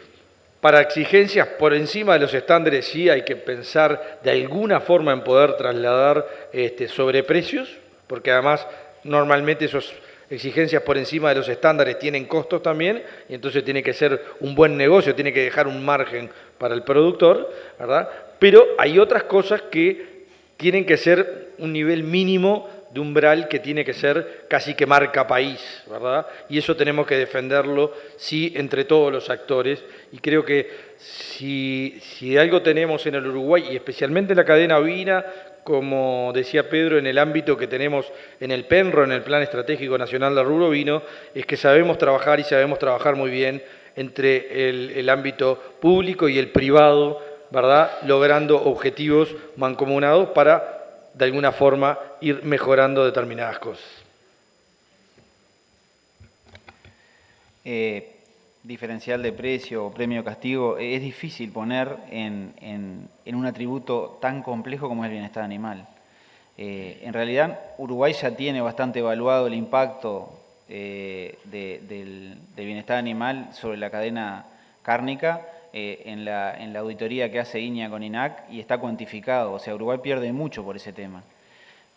para exigencias por encima de los estándares sí hay que pensar de alguna forma en poder trasladar sobreprecios, porque además normalmente esas exigencias por encima de los estándares tienen costos también, y entonces tiene que ser un buen negocio, tiene que dejar un margen para el productor, ¿verdad? Pero hay otras cosas que tienen que ser un nivel mínimo de umbral que tiene que ser casi que marca país, ¿verdad? Y eso tenemos que defenderlo, sí, entre todos los actores. Y creo que si algo tenemos en el Uruguay, y especialmente en la cadena ovina, como decía Pedro, en el ámbito que tenemos en el PENRO, en el Plan Estratégico Nacional del Rubro Ovino, es que sabemos trabajar y sabemos trabajar muy bien entre el ámbito público y el privado, ¿verdad? Logrando objetivos mancomunados para de alguna forma ir mejorando determinadas cosas. Diferencial de precio o premio castigo es difícil poner en un atributo tan complejo como es el bienestar animal. En realidad, Uruguay ya tiene bastante evaluado el impacto del bienestar animal sobre la cadena cárnica en la auditoría que hace INEA con INAC y está cuantificado. O sea, Uruguay pierde mucho por ese tema.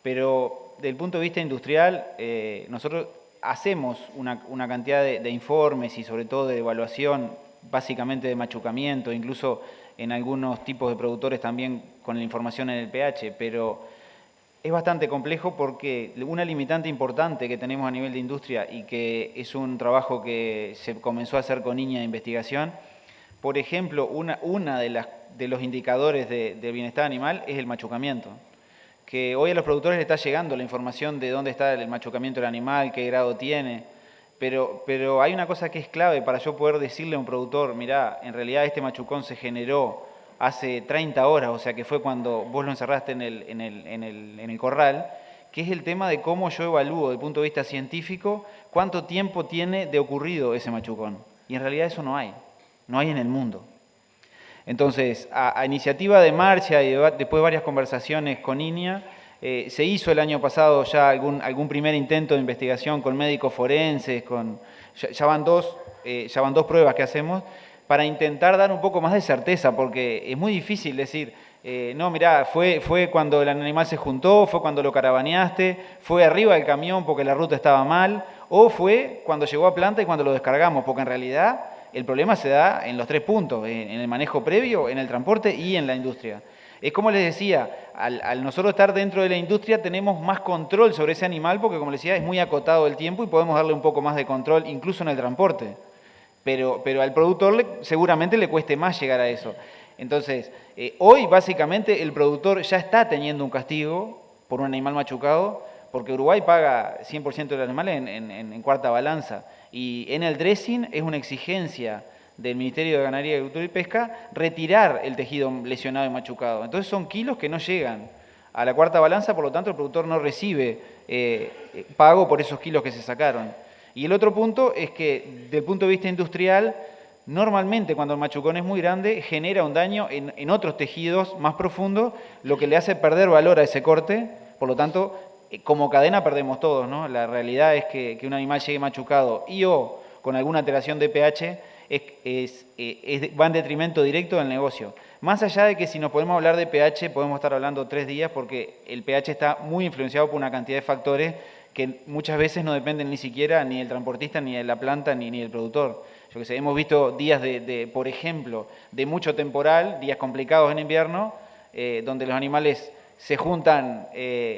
Pero desde el punto de vista industrial, nosotros hacemos una cantidad de informes y sobre todo de evaluación, básicamente de machucamiento, incluso en algunos tipos de productores también con la información en el pH, pero es bastante complejo porque una limitante importante que tenemos a nivel de industria y que es un trabajo que se comenzó a hacer con INEA de investigación, por ejemplo, una de los indicadores de bienestar animal es el machucamiento. Que hoy a los productores les está llegando la información de dónde está el machucamiento del animal, qué grado tiene, pero hay una cosa que es clave para yo poder decirle a un productor, mirá, en realidad este machucón se generó hace 30 horas, o sea que fue cuando vos lo encerraste en el corral, que es el tema de cómo yo evalúo desde el punto de vista científico cuánto tiempo tiene de ocurrido ese machucón. Y en realidad eso no hay en el mundo. Entonces, a iniciativa de Marcia y después de varias conversaciones con INEA, se hizo el año pasado ya algún primer intento de investigación con médicos forenses, ya van dos pruebas que hacemos para intentar dar un poco más de certeza, porque es muy difícil decir, no, mirá, fue cuando el animal se juntó, fue cuando lo caravaneaste, fue arriba del camión porque la ruta estaba mal, o fue cuando llegó a planta y cuando lo descargamos, porque en realidad el problema se da en los 3 puntos, en el manejo previo, en el transporte y en la industria. Es como les decía, al nosotros estar dentro de la industria tenemos más control sobre ese animal porque, como les decía, es muy acotado el tiempo y podemos darle un poco más de control incluso en el transporte. Pero al productor seguramente le cueste más llegar a eso. Entonces, hoy básicamente el productor ya está teniendo un castigo por un animal machucado porque Uruguay paga 100% del animal en cuarta balanza. Y en el dressing es una exigencia del Ministerio de Ganadería, Agricultura y Pesca retirar el tejido lesionado y machucado. Entonces son kilos que no llegan a la cuarta balanza, por lo tanto el productor no recibe pago por esos kilos que se sacaron. Y el otro punto es que, desde el punto de vista industrial, normalmente cuando el machucón es muy grande, genera un daño en otros tejidos más profundos, lo que le hace perder valor a ese corte, por lo tanto, como cadena perdemos todos, ¿no? La realidad es que un animal llegue machucado y o con alguna alteración de pH va en detrimento directo del negocio. Más allá de que si nos podemos hablar de pH, podemos estar hablando 3 días porque el pH está muy influenciado por una cantidad de factores que muchas veces no dependen ni siquiera ni del transportista, ni de la planta, ni del productor. Yo que sé, hemos visto días por ejemplo, de mucho temporal, días complicados en invierno, donde los animales se juntan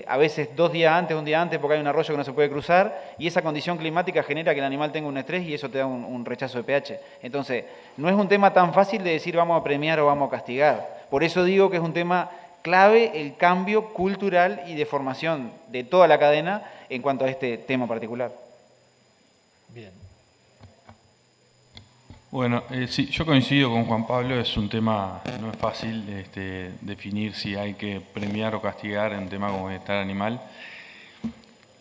a veces 2 días antes, 1 día antes, porque hay un arroyo que no se puede cruzar, y esa condición climática genera que el animal tenga un estrés y eso te da un rechazo de pH. Entonces, no es un tema tan fácil de decir vamos a premiar o vamos a castigar. Por eso digo que es un tema clave el cambio cultural y de formación de toda la cadena en cuanto a este tema particular. Bien. Bueno, sí, yo coincido con Juan Pablo, es un tema, no es fácil definir si hay que premiar o castigar en un tema como bienestar animal.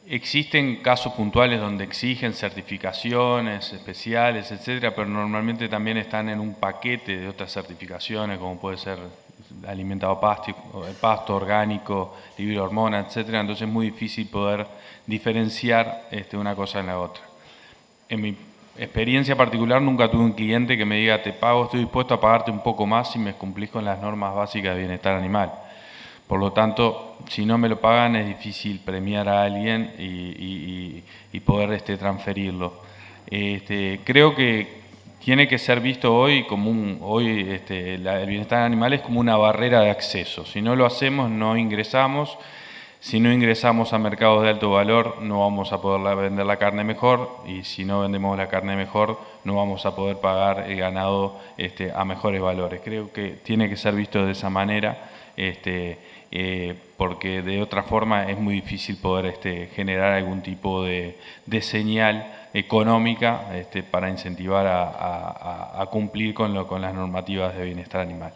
Existen casos puntuales donde exigen certificaciones especiales, etcétera, pero normalmente también están en un paquete de otras certificaciones, como puede ser alimentado pasto orgánico, libre de hormonas, etcétera. Entonces es muy difícil poder diferenciar una cosa en la otra. En mi experiencia particular nunca tuve un cliente que me diga te pago, estoy dispuesto a pagarte un poco más si me cumplís con las normas básicas de bienestar animal. Por lo tanto, si no me lo pagan es difícil premiar a alguien y poder transferirlo. Creo que tiene que ser visto hoy como el bienestar animal es como una barrera de acceso. Si no lo hacemos, no ingresamos. Si no ingresamos a mercados de alto valor, no vamos a poder vender la carne mejor, y si no vendemos la carne mejor, no vamos a poder pagar el ganado a mejores valores. Creo que tiene que ser visto de esa manera, porque de otra forma es muy difícil poder generar algún tipo de señal económica para incentivar a cumplir con las normativas de bienestar animal.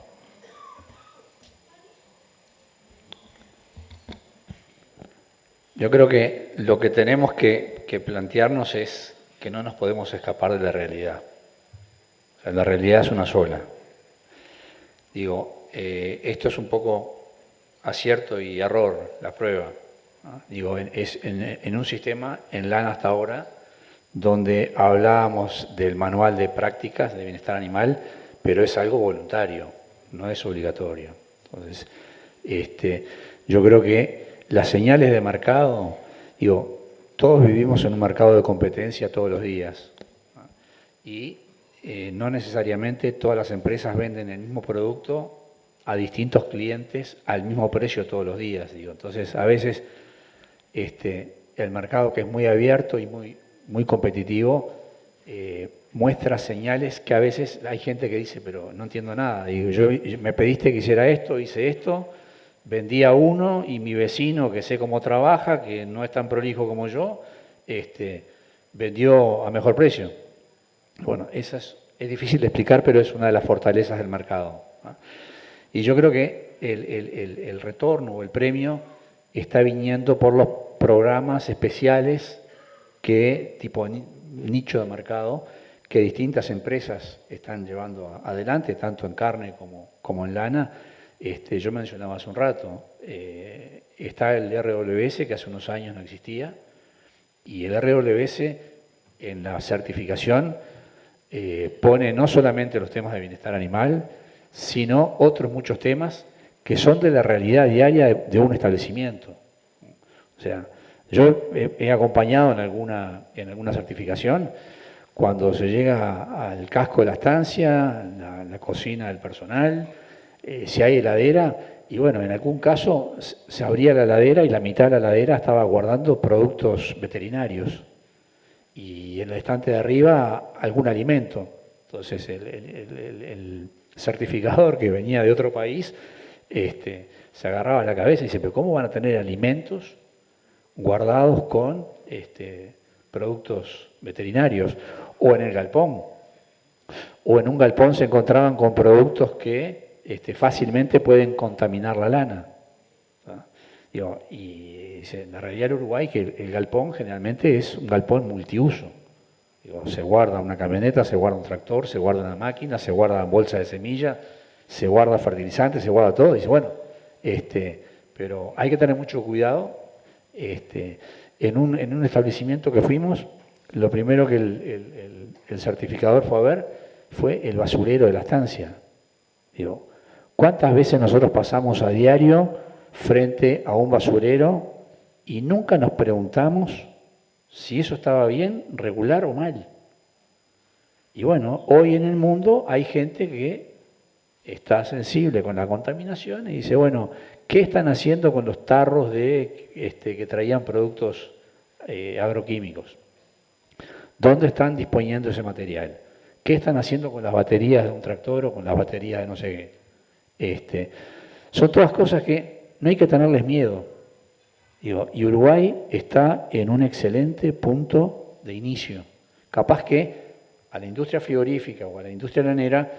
Yo creo que lo que tenemos que plantearnos es que no nos podemos escapar de la realidad. O sea, la realidad es una sola. Digo, esto es un poco acierto y error, la prueba, ¿no? Digo, es en un sistema, en LAN hasta ahora, donde hablábamos del manual de prácticas de bienestar animal, pero es algo voluntario, no es obligatorio. Entonces, yo creo que las señales de mercado, digo, todos vivimos en un mercado de competencia todos los días, ¿no? Y no necesariamente todas las empresas venden el mismo producto a distintos clientes al mismo precio todos los días, digo. Entonces, a veces el mercado, que es muy abierto y muy competitivo, muestra señales que a veces hay gente que dice, pero no entiendo nada. Digo, me pediste que hiciera esto, hice esto, vendí a uno y mi vecino, que sé cómo trabaja, que no es tan prolijo como yo, vendió a mejor precio. Bueno, esa es difícil de explicar, pero es una de las fortalezas del mercado, ¿no? Y yo creo que el retorno o el premio está viniendo por los programas especiales tipo nicho de mercado, que distintas empresas están llevando adelante, tanto en carne como en lana. Yo mencionaba hace un rato, está el RWS, que hace unos años no existía, y el RWS en la certificación pone no solamente los temas de bienestar animal, sino otros muchos temas que son de la realidad diaria de un establecimiento. O sea, yo he acompañado en alguna certificación cuando se llega al casco de la estancia, la cocina del personal, si hay heladera, y bueno, en algún caso se abría la heladera y la mitad de la heladera estaba guardando productos veterinarios y en el estante de arriba algún alimento. Entonces el certificador que venía de otro país se agarraba la cabeza y dice, pero ¿cómo van a tener alimentos guardados con productos veterinarios? O en el galpón, o en un galpón se encontraban con productos que fácilmente pueden contaminar la lana. Digo, y la realidad del Uruguay que el galpón generalmente es un galpón multiuso. Digo, se guarda una camioneta, se guarda un tractor, se guarda una máquina, se guarda bolsa de semilla, se guarda fertilizante, se guarda todo. Y dice, bueno, pero hay que tener mucho cuidado. En un establecimiento que fuimos, lo primero que el certificador fue a ver fue el basurero de la estancia. Digo, ¿cuántas veces nosotros pasamos a diario frente a un basurero y nunca nos preguntamos si eso estaba bien, regular o mal? Y bueno, hoy en el mundo hay gente que está sensible con la contaminación y dice, bueno, ¿qué están haciendo con los tarros que traían productos agroquímicos? ¿Dónde están disponiendo ese material? ¿Qué están haciendo con las baterías de un tractor o con las baterías de no sé qué? Son todas cosas que no hay que tenerles miedo. Digo, y Uruguay está en un excelente punto de inicio. Capaz que a la industria frigorífica o a la industria lanera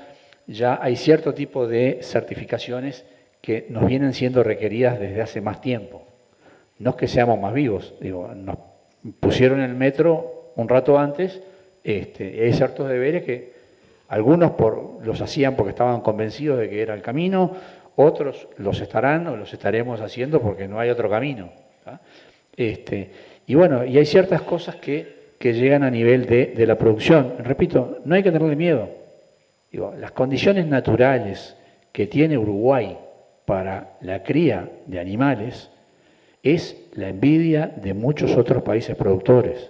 ya hay cierto tipo de certificaciones que nos vienen siendo requeridas desde hace más tiempo. No es que seamos más vivos, digo, nos pusieron el metro un rato antes, hay ciertos deberes que algunos los hacían porque estaban convencidos de que era el camino, otros los estarán o los estaremos haciendo porque no hay otro camino. Y bueno, y hay ciertas cosas que llegan a nivel de la producción. Repito, no hay que tenerle miedo. Digo, las condiciones naturales que tiene Uruguay para la cría de animales es la envidia de muchos otros países productores.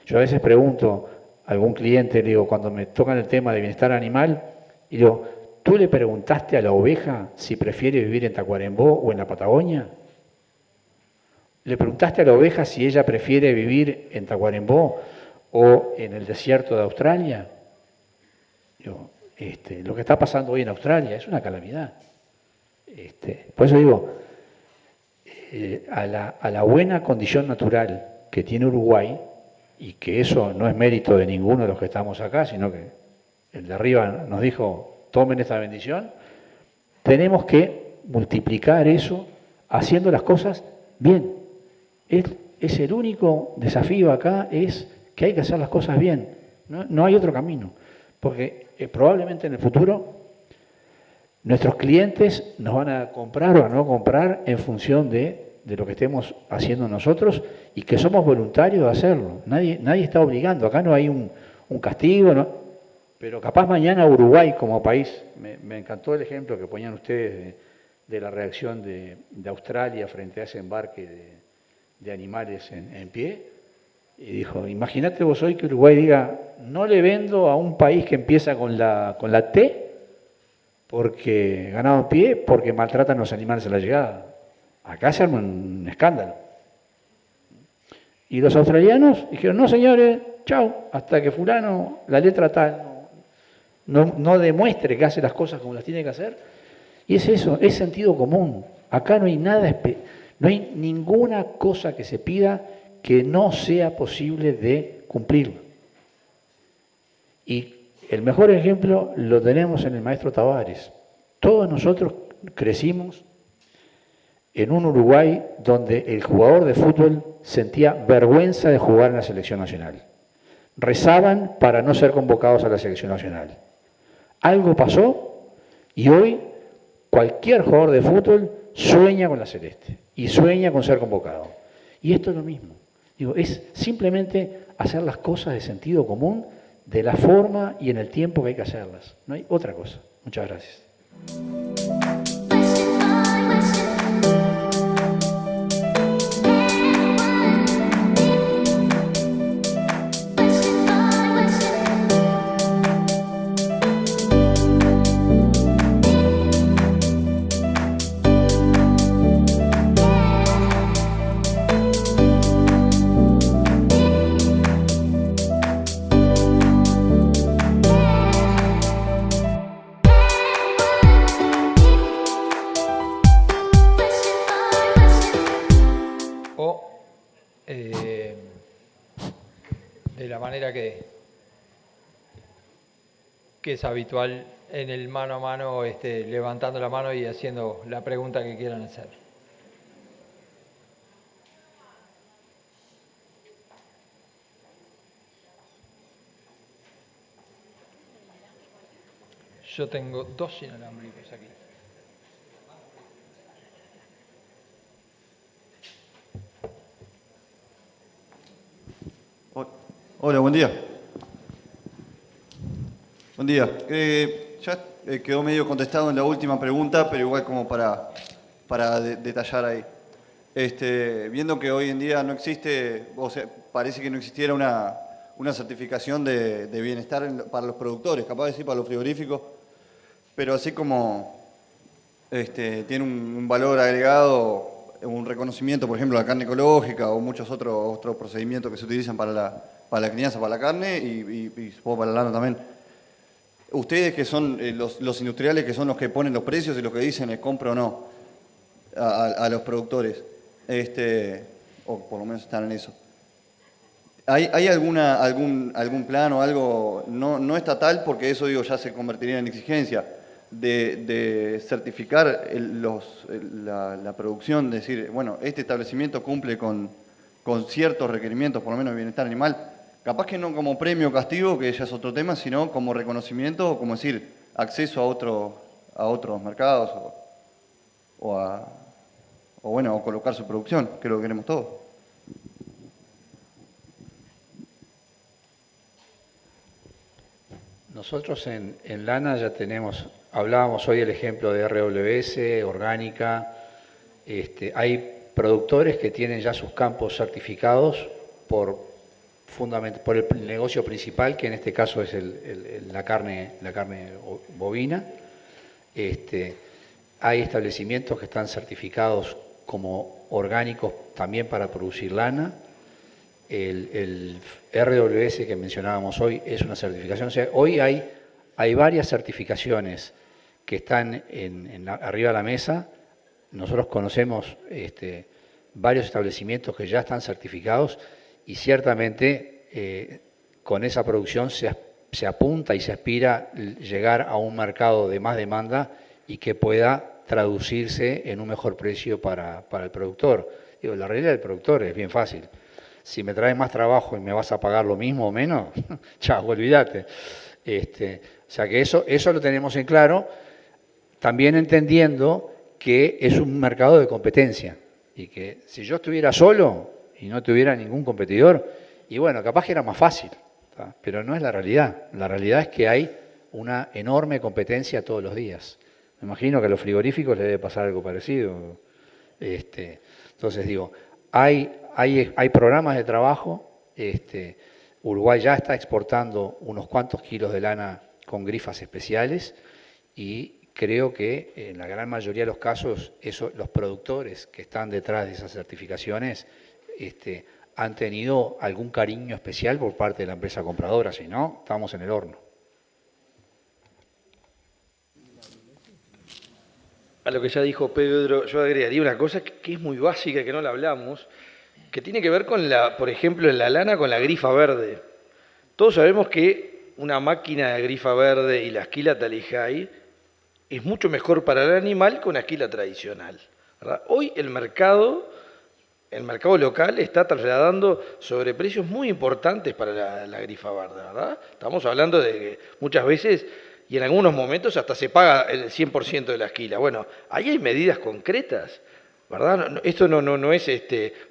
Yo a veces pregunto a algún cliente, digo, cuando me tocan el tema de bienestar animal, y digo, ¿tú le preguntaste a la oveja si prefiere vivir en Tacuarembó o en la Patagonia? ¿Le preguntaste a la oveja si ella prefiere vivir en Tacuarembó o en el desierto de Australia? Digo, lo que está pasando hoy en Australia es una calamidad. Por eso digo, a la buena condición natural que tiene Uruguay, y que eso no es mérito de ninguno de los que estamos acá, sino que el de arriba nos dijo, tomen esta bendición, tenemos que multiplicar eso haciendo las cosas bien. Es el único desafío acá, es que hay que hacer las cosas bien, no hay otro camino, porque probablemente en el futuro nuestros clientes nos van a comprar o a no comprar en función de lo que estemos haciendo nosotros y que somos voluntarios de hacerlo. Nadie está obligando, acá no hay un castigo, ¿no? Pero capaz mañana Uruguay como país, me encantó el ejemplo que ponían ustedes de la reacción de Australia frente a ese embarque de animales en pie, y dijo, imagínate vos hoy que Uruguay diga, no le vendo a un país que empieza con la T, porque ganado en pie, porque maltratan los animales a la llegada. Acá se arma un escándalo. Y los australianos dijeron, no señores, chao, hasta que fulano, la letra tal, no demuestre que hace las cosas como las tiene que hacer. Y es eso, es sentido común. Acá no hay nada, no hay ninguna cosa que se pida que no sea posible de cumplir. Y el mejor ejemplo lo tenemos en el maestro Tavares. Todos nosotros crecimos en un Uruguay donde el jugador de fútbol sentía vergüenza de jugar en la selección nacional. Rezaban para no ser convocados a la selección nacional. Algo pasó y hoy cualquier jugador de fútbol sueña con la celeste y sueña con ser convocado. Y esto es lo mismo. Digo, es simplemente hacer las cosas de sentido común de la forma y en el tiempo que hay que hacerlas. No hay otra cosa. Muchas gracias. De la manera que es habitual en el mano a mano, levantando la mano y haciendo la pregunta que quieran hacer. Yo tengo 2 inalámbricos aquí. Hola, buen día. Buen día. Ya quedó medio contestado en la última pregunta, pero igual como para detallar ahí. Viendo que hoy en día no existe, o sea, parece que no existiera una certificación de bienestar para los productores, capaz de decir para los frigoríficos, pero así como tiene un valor agregado, un reconocimiento, por ejemplo, la carne ecológica o muchos otros procedimientos que se utilizan para la crianza, para la carne y supongo para la lana también. Ustedes que son los industriales, que son los que ponen los precios y los que dicen compro o no a los productores, o por lo menos están en eso. ¿Hay algún plan o algo no estatal, porque eso digo ya se convertiría en exigencia, de certificar la producción, decir, bueno, este establecimiento cumple con ciertos requerimientos, por lo menos de bienestar animal? Capaz que no como premio o castigo, que ya es otro tema, sino como reconocimiento, o como decir, acceso a otros mercados o colocar su producción, que es lo que queremos todos. Nosotros en lana ya hablábamos hoy del ejemplo de RWS, orgánica. Hay productores que tienen ya sus campos certificados por el negocio principal, que en este caso es la carne bovina. Hay establecimientos que están certificados como orgánicos también para producir lana. El RWS que mencionábamos hoy es una certificación. O sea, hoy hay varias certificaciones que están arriba de la mesa. Nosotros conocemos varios establecimientos que ya están certificados y ciertamente con esa producción se apunta y se aspira llegar a un mercado de más demanda y que pueda traducirse en un mejor precio para el productor. Digo, la realidad del productor es bien fácil. Si me traes más trabajo y me vas a pagar lo mismo o menos, chao, olvídate. O sea que eso lo tenemos en claro, también entendiendo que es un mercado de competencia y que si yo estuviera solo y no tuviera ningún competidor, y bueno, capaz que era más fácil, ¿tá? Pero no es la realidad. La realidad es que hay una enorme competencia todos los días. Me imagino que a los frigoríficos les debe pasar algo parecido. Entonces digo, hay programas de trabajo. Uruguay ya está exportando unos cuantos kilos de lana con grifas especiales y creo que en la gran mayoría de los casos los productores que están detrás de esas certificaciones han tenido algún cariño especial por parte de la empresa compradora, si no, estamos en el horno. A lo que ya dijo Pedro, yo agregaría una cosa que es muy básica, que no la hablamos, que tiene que ver con por ejemplo, en la lana con la grifa verde. Todos sabemos que una máquina de grifa verde y la esquila Talijay es mucho mejor para el animal que una esquila tradicional, ¿verdad? Hoy el mercado local está trasladando sobreprecios muy importantes para la grifa verde, ¿verdad? Estamos hablando de que muchas veces y en algunos momentos hasta se paga el 100% de la esquila. Bueno, ahí hay medidas concretas, ¿verdad? Esto no es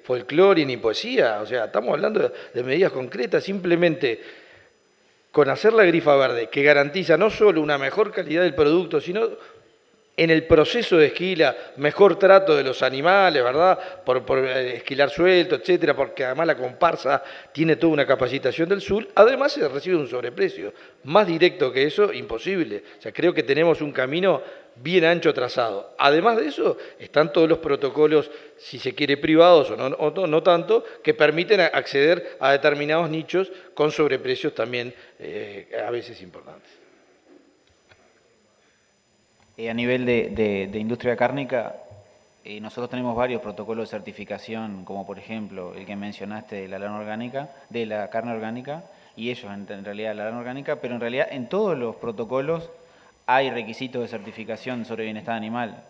folclore ni poesía, o sea, estamos hablando de medidas concretas, simplemente con hacer la grifa verde, que garantiza no solo una mejor calidad del producto, sino en el proceso de esquila, mejor trato de los animales, ¿verdad? Por esquilar suelto, etcétera, porque además la comparsa tiene toda una capacitación del SUL, además se recibe un sobreprecio. Más directo que eso, imposible. O sea, creo que tenemos un camino bien ancho trazado. Además de eso, están todos los protocolos, si se quiere, privados o no tanto, que permiten acceder a determinados nichos con sobreprecios también a veces importantes. A nivel de industria cárnica, nosotros tenemos varios protocolos de certificación, como por ejemplo el que mencionaste de la lana orgánica, de la carne orgánica, y ellos en realidad la lana orgánica, pero en realidad en todos los protocolos hay requisitos de certificación sobre bienestar animal.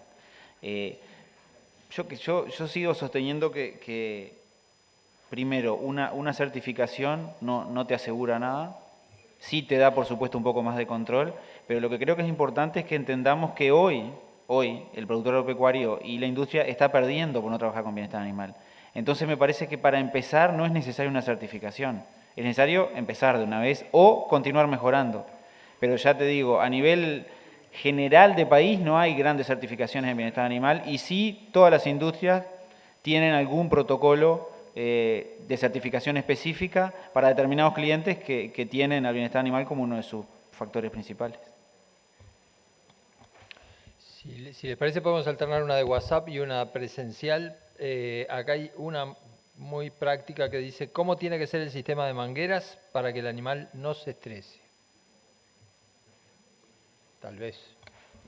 Yo sigo sosteniendo que primero, una certificación no te asegura nada. Sí te da, por supuesto, un poco más de control, pero lo que creo que es importante es que entendamos que hoy el productor agropecuario y la industria está perdiendo por no trabajar con bienestar animal. Entonces me parece que para empezar no es necesaria una certificación, es necesario empezar de una vez o continuar mejorando. Pero ya te digo, a nivel general de país no hay grandes certificaciones de bienestar animal y sí todas las industrias tienen algún protocolo de certificación específica para determinados clientes que tienen al bienestar animal como uno de sus factores principales. Si les parece, podemos alternar una de WhatsApp y una presencial. Acá hay una muy práctica que dice, ¿cómo tiene que ser el sistema de mangueras para que el animal no se estrese? Tal vez.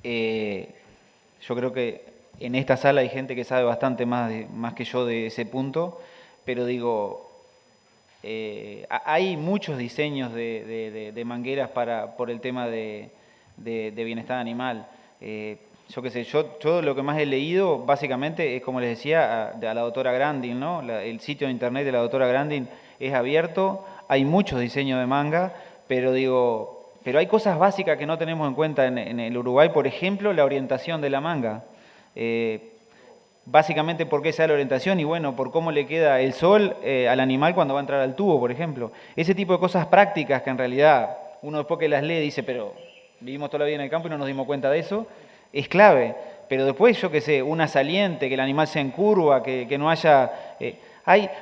Yo creo que en esta sala hay gente que sabe bastante más que yo de ese punto, pero digo, hay muchos diseños de mangueras por el tema de bienestar animal. Yo qué sé, yo lo que más he leído básicamente es, como les decía, a la doctora Grandin, ¿no? El sitio de internet de la doctora Grandin es abierto, hay muchos diseños de manga, pero digo, hay cosas básicas que no tenemos en cuenta en el Uruguay, por ejemplo, la orientación de la manga. Básicamente, ¿por qué se da la orientación? Y bueno, por cómo le queda el sol al animal cuando va a entrar al tubo, por ejemplo. Ese tipo de cosas prácticas que en realidad uno después que las lee dice, pero vivimos toda la vida en el campo y no nos dimos cuenta de eso, es clave. Pero después, yo qué sé, una saliente, que el animal sea en curva, que no haya...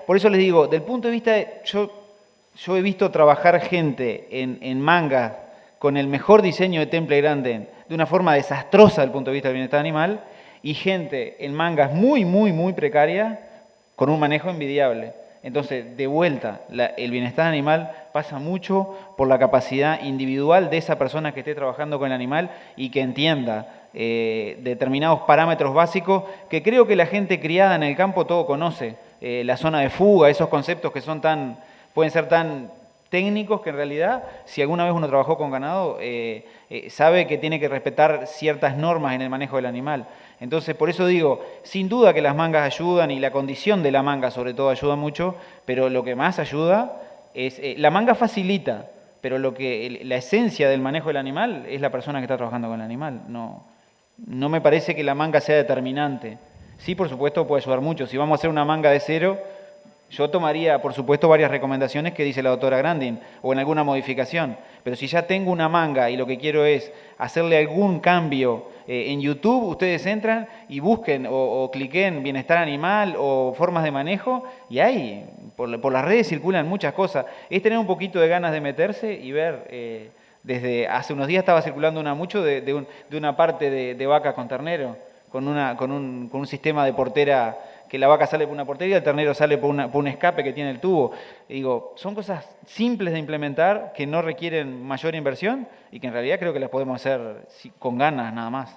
por eso les digo, del punto de vista yo he visto trabajar gente en manga con el mejor diseño de temple grande de una forma desastrosa desde el punto de vista del bienestar animal, y gente en mangas muy, muy, muy precaria con un manejo envidiable. Entonces, de vuelta, el bienestar animal pasa mucho por la capacidad individual de esa persona que esté trabajando con el animal y que entienda determinados parámetros básicos que creo que la gente criada en el campo todo conoce. La zona de fuga, esos conceptos que pueden ser tan técnicos que en realidad, si alguna vez uno trabajó con ganado, sabe que tiene que respetar ciertas normas en el manejo del animal. Entonces, por eso digo, sin duda que las mangas ayudan y la condición de la manga sobre todo ayuda mucho, pero lo que más ayuda es... la manga facilita, pero la esencia del manejo del animal es la persona que está trabajando con el animal. No me parece que la manga sea determinante. Sí, por supuesto, puede ayudar mucho. Si vamos a hacer una manga de cero, yo tomaría, por supuesto, varias recomendaciones que dice la doctora Grandin, o en alguna modificación. Pero si ya tengo una manga y lo que quiero es hacerle algún cambio en YouTube, ustedes entran y busquen o cliquen bienestar animal o formas de manejo, y ahí, por las redes circulan muchas cosas. Es tener un poquito de ganas de meterse y ver, desde hace unos días estaba circulando mucho de una parte de vaca con ternero, con un sistema de portera, que la vaca sale por una portería y el ternero sale por un escape que tiene el tubo. Y digo, son cosas simples de implementar que no requieren mayor inversión y que en realidad creo que las podemos hacer con ganas nada más.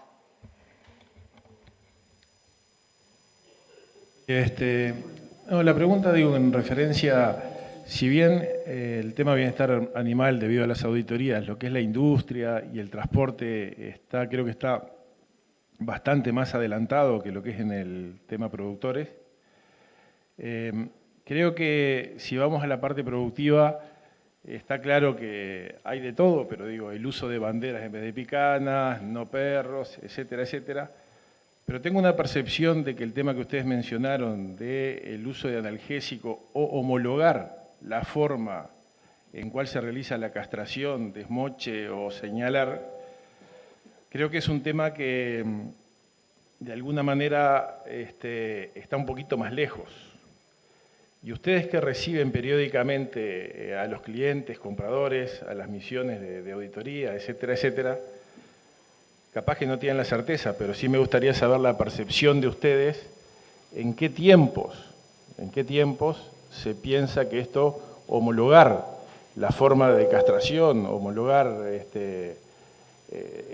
La pregunta, digo, en referencia, si bien el tema bienestar animal debido a las auditorías, lo que es la industria y el transporte, creo que está bastante más adelantado que lo que es en el tema productores. Creo que si vamos a la parte productiva, está claro que hay de todo, pero digo, el uso de banderas en vez de picanas, no perros, etcétera, etcétera. Pero tengo una percepción de que el tema que ustedes mencionaron del uso de analgésico o homologar la forma en cuál se realiza la castración, desmoche o señalar, creo que es un tema que de alguna manera está un poquito más lejos. Y ustedes que reciben periódicamente a los clientes, compradores, a las misiones de auditoría, etcétera, etcétera, capaz que no tienen la certeza, pero sí me gustaría saber la percepción de ustedes en qué tiempos se piensa que homologar la forma de castración, homologar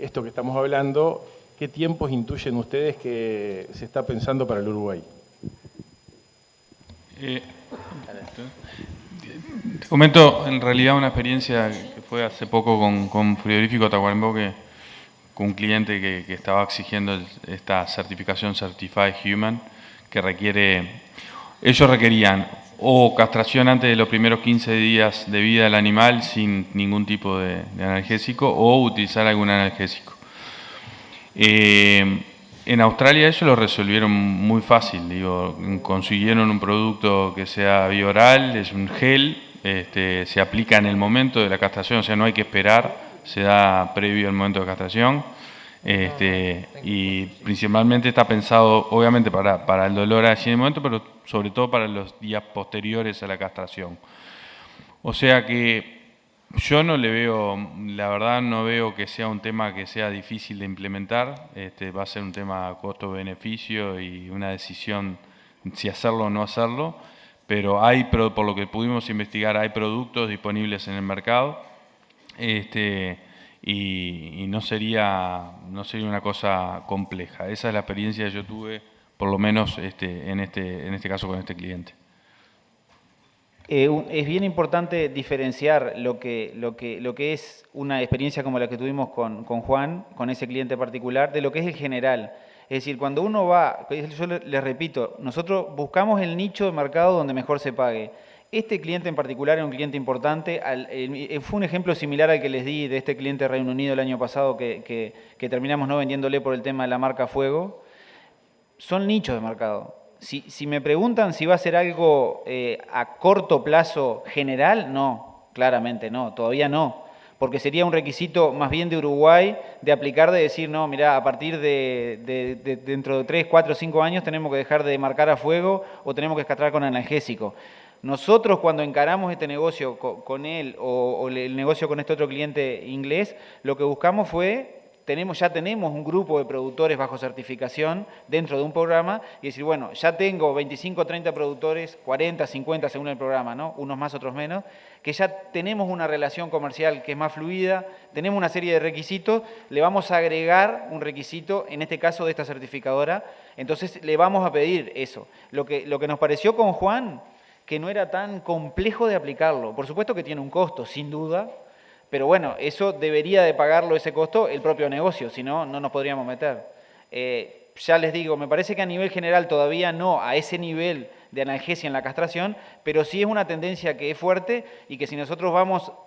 esto que estamos hablando, ¿qué tiempos intuyen ustedes que se está pensando para el Uruguay? Te comento en realidad una experiencia que fue hace poco con Frigorífico Tacuarembó, con un cliente que estaba exigiendo esta certificación Certified Human, que ellos requerían o castración antes de los primeros 15 días de vida del animal sin ningún tipo de analgésico o utilizar algún analgésico. En Australia ellos lo resolvieron muy fácil, consiguieron un producto que sea bioral, es un gel, se aplica en el momento de la castración, o sea, no hay que esperar, se da previo al momento de castración, y principalmente está pensado, obviamente, para el dolor allí en el momento, pero sobre todo para los días posteriores a la castración. O sea que yo no le veo, la verdad no veo que sea un tema que sea difícil de implementar, va a ser un tema costo-beneficio y una decisión si hacerlo o no hacerlo, pero por lo que pudimos investigar, hay productos disponibles en el mercado, y no sería una cosa compleja. Esa es la experiencia que yo tuve, por lo menos en este caso con este cliente. Es bien importante diferenciar lo que es una experiencia como la que tuvimos con Juan, con ese cliente particular, de lo que es el general. Es decir, cuando uno va, yo les repito, nosotros buscamos el nicho de mercado donde mejor se pague. Este cliente en particular era un cliente importante, fue un ejemplo similar al que les di de este cliente de Reino Unido el año pasado que terminamos no vendiéndole por el tema de la marca Fuego. Son nichos de mercado. Si me preguntan si va a ser algo a corto plazo general, no, claramente no, todavía no, porque sería un requisito más bien de Uruguay de aplicar, de decir, no, mirá, a partir de dentro de 3, 4, 5 años tenemos que dejar de marcar a Fuego o tenemos que castrar con analgésico. Nosotros cuando encaramos este negocio con él o el negocio con este otro cliente inglés, lo que buscamos fue... Ya tenemos un grupo de productores bajo certificación dentro de un programa y decir, bueno, ya tengo 25, 30 productores, 40, 50 según el programa, ¿no? Unos más, otros menos, que ya tenemos una relación comercial que es más fluida, tenemos una serie de requisitos, le vamos a agregar un requisito, en este caso de esta certificadora, entonces le vamos a pedir eso. Lo que nos pareció con Juan, que no era tan complejo de aplicarlo. Por supuesto que tiene un costo, sin duda, pero bueno, eso debería de pagarlo ese costo el propio negocio, si no, no nos podríamos meter. Ya les digo, me parece que a nivel general todavía no a ese nivel de analgesia en la castración, pero sí es una tendencia que es fuerte y que si nosotros